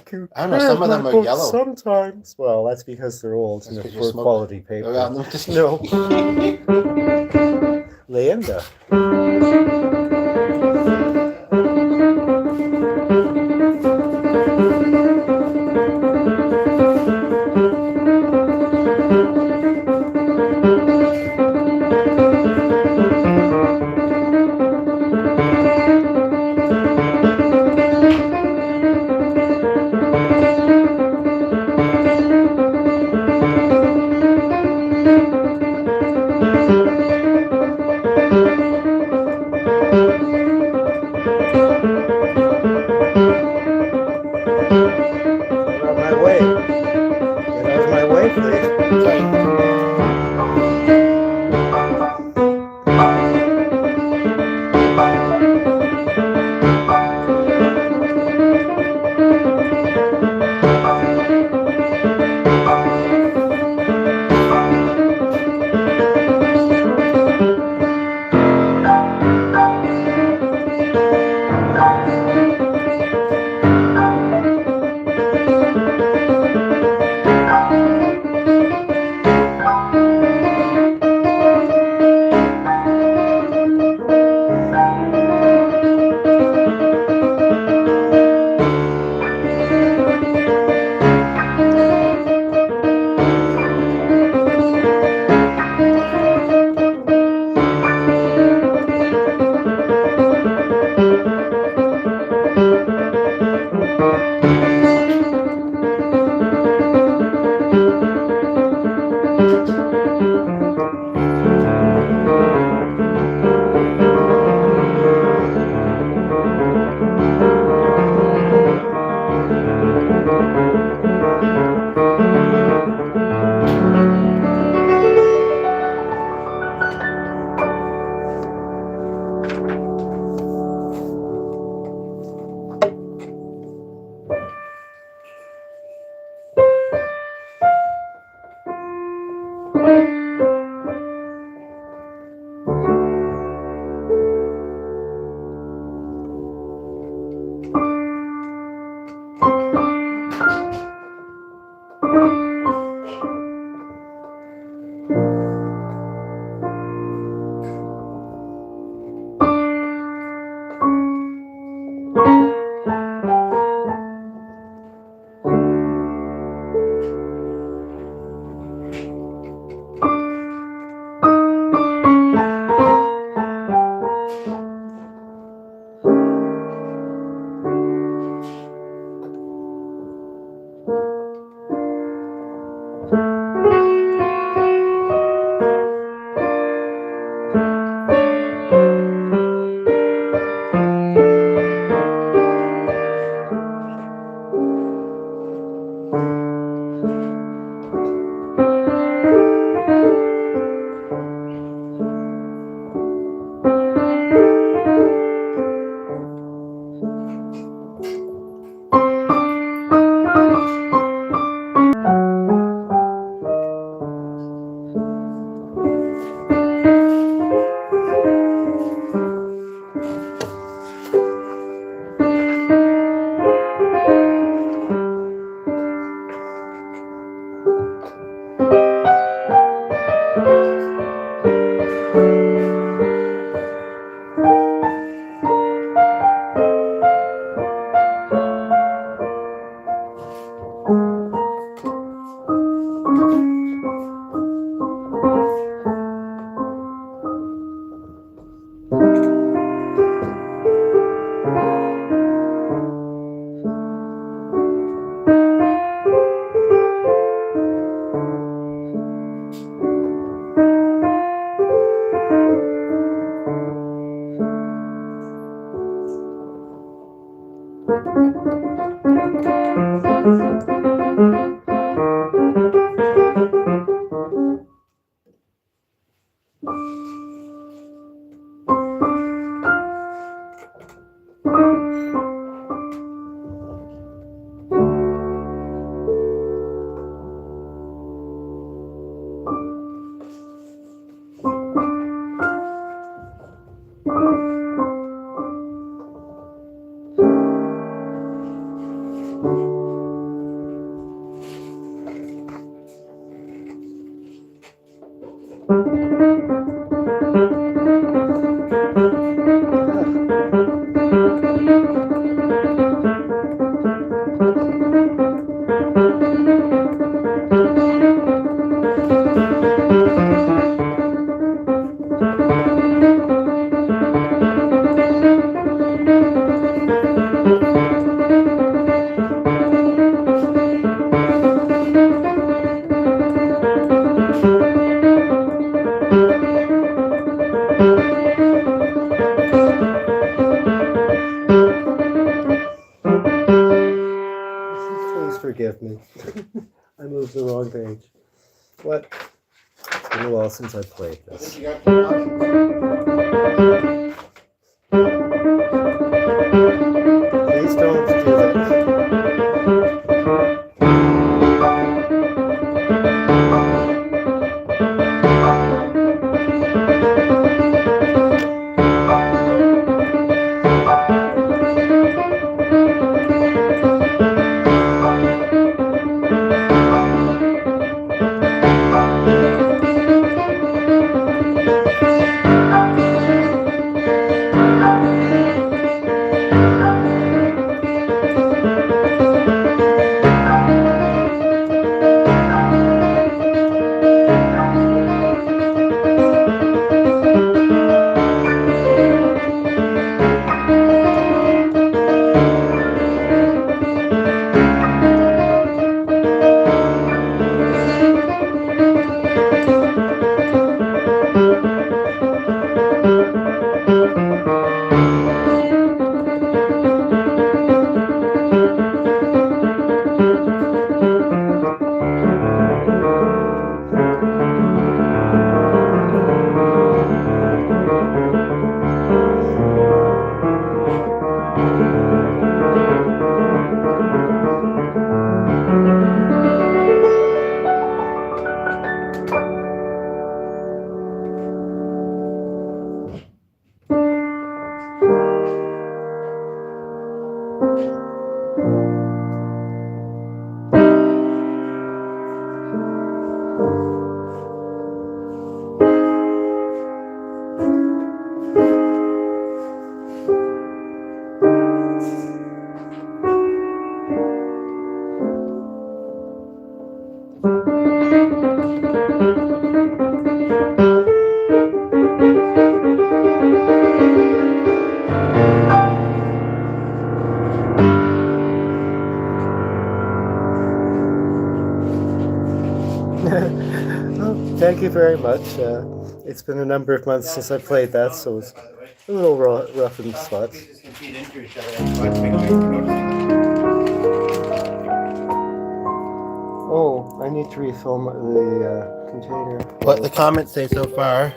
care. I don't know, some of them are yellow. Sometimes. Well, that's because they're old That's and 'cause they're you're poor quality paper. Around them. Just No. Leyenda. Please forgive me. I moved the wrong page. What? It's been a while since I played I think this. you got the Please don't do that. Well, thank you very much. It's been a number of months since I played that, so it's a little rough in spots. pieces can feed into each other. That's why it's big for noticing them. Oh, I need to refill the container. What the comments say so far.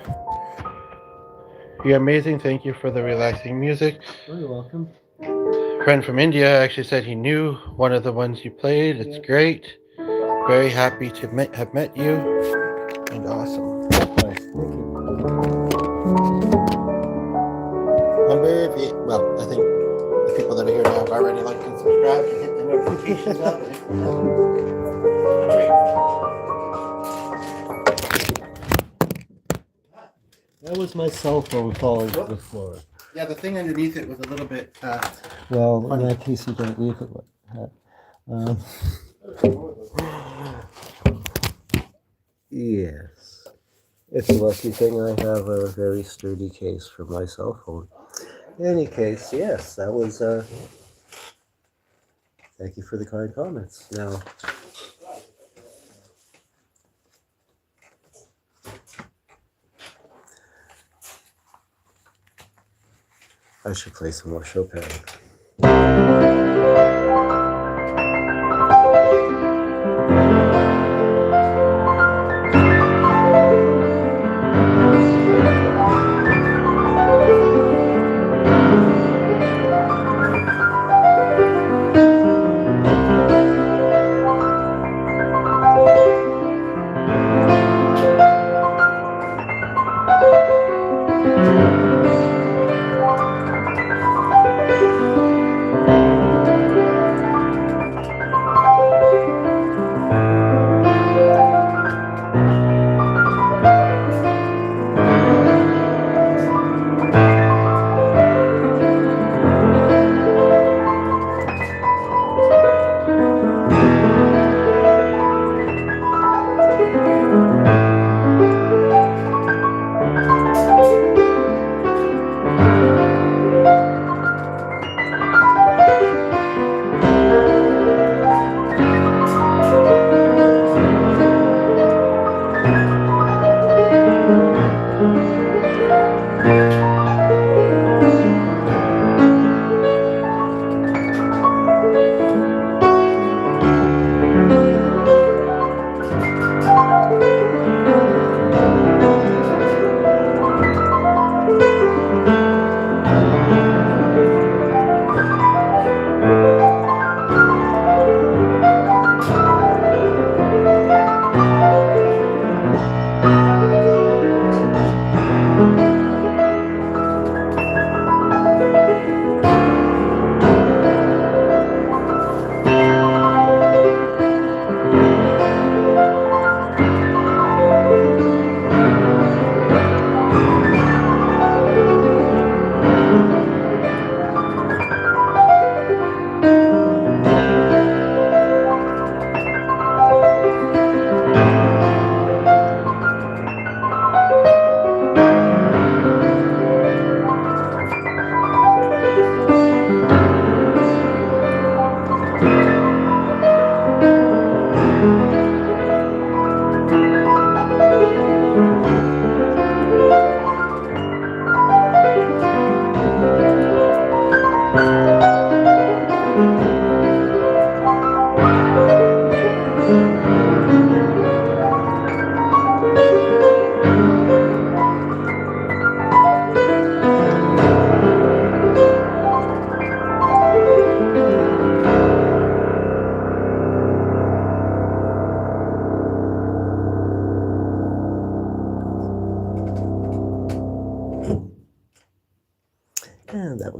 You're amazing. Thank you for the relaxing music. Oh, you're welcome. Friend from India actually said he knew one of the ones you played. It's great. Very happy to have met you. And awesome. Nice. Thank you. Remember, I think the people that are here now have already liked and subscribed and hit the notifications up. That was my cell phone falling to the floor. Yeah, the thing underneath it was a little bit. Well, in that case, you don't leave it like that. Yes. It's a lucky thing I have a very sturdy case for my cell phone. In any case, yes, that was, thank you for the kind comments. Now, I should play some more Chopin.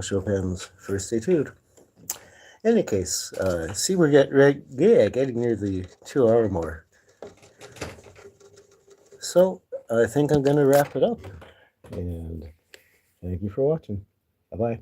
Chopin's First Etude. In any case, see, we're getting near the 2 hour mark. So I think I'm going to wrap it up. And thank you for watching. Bye bye.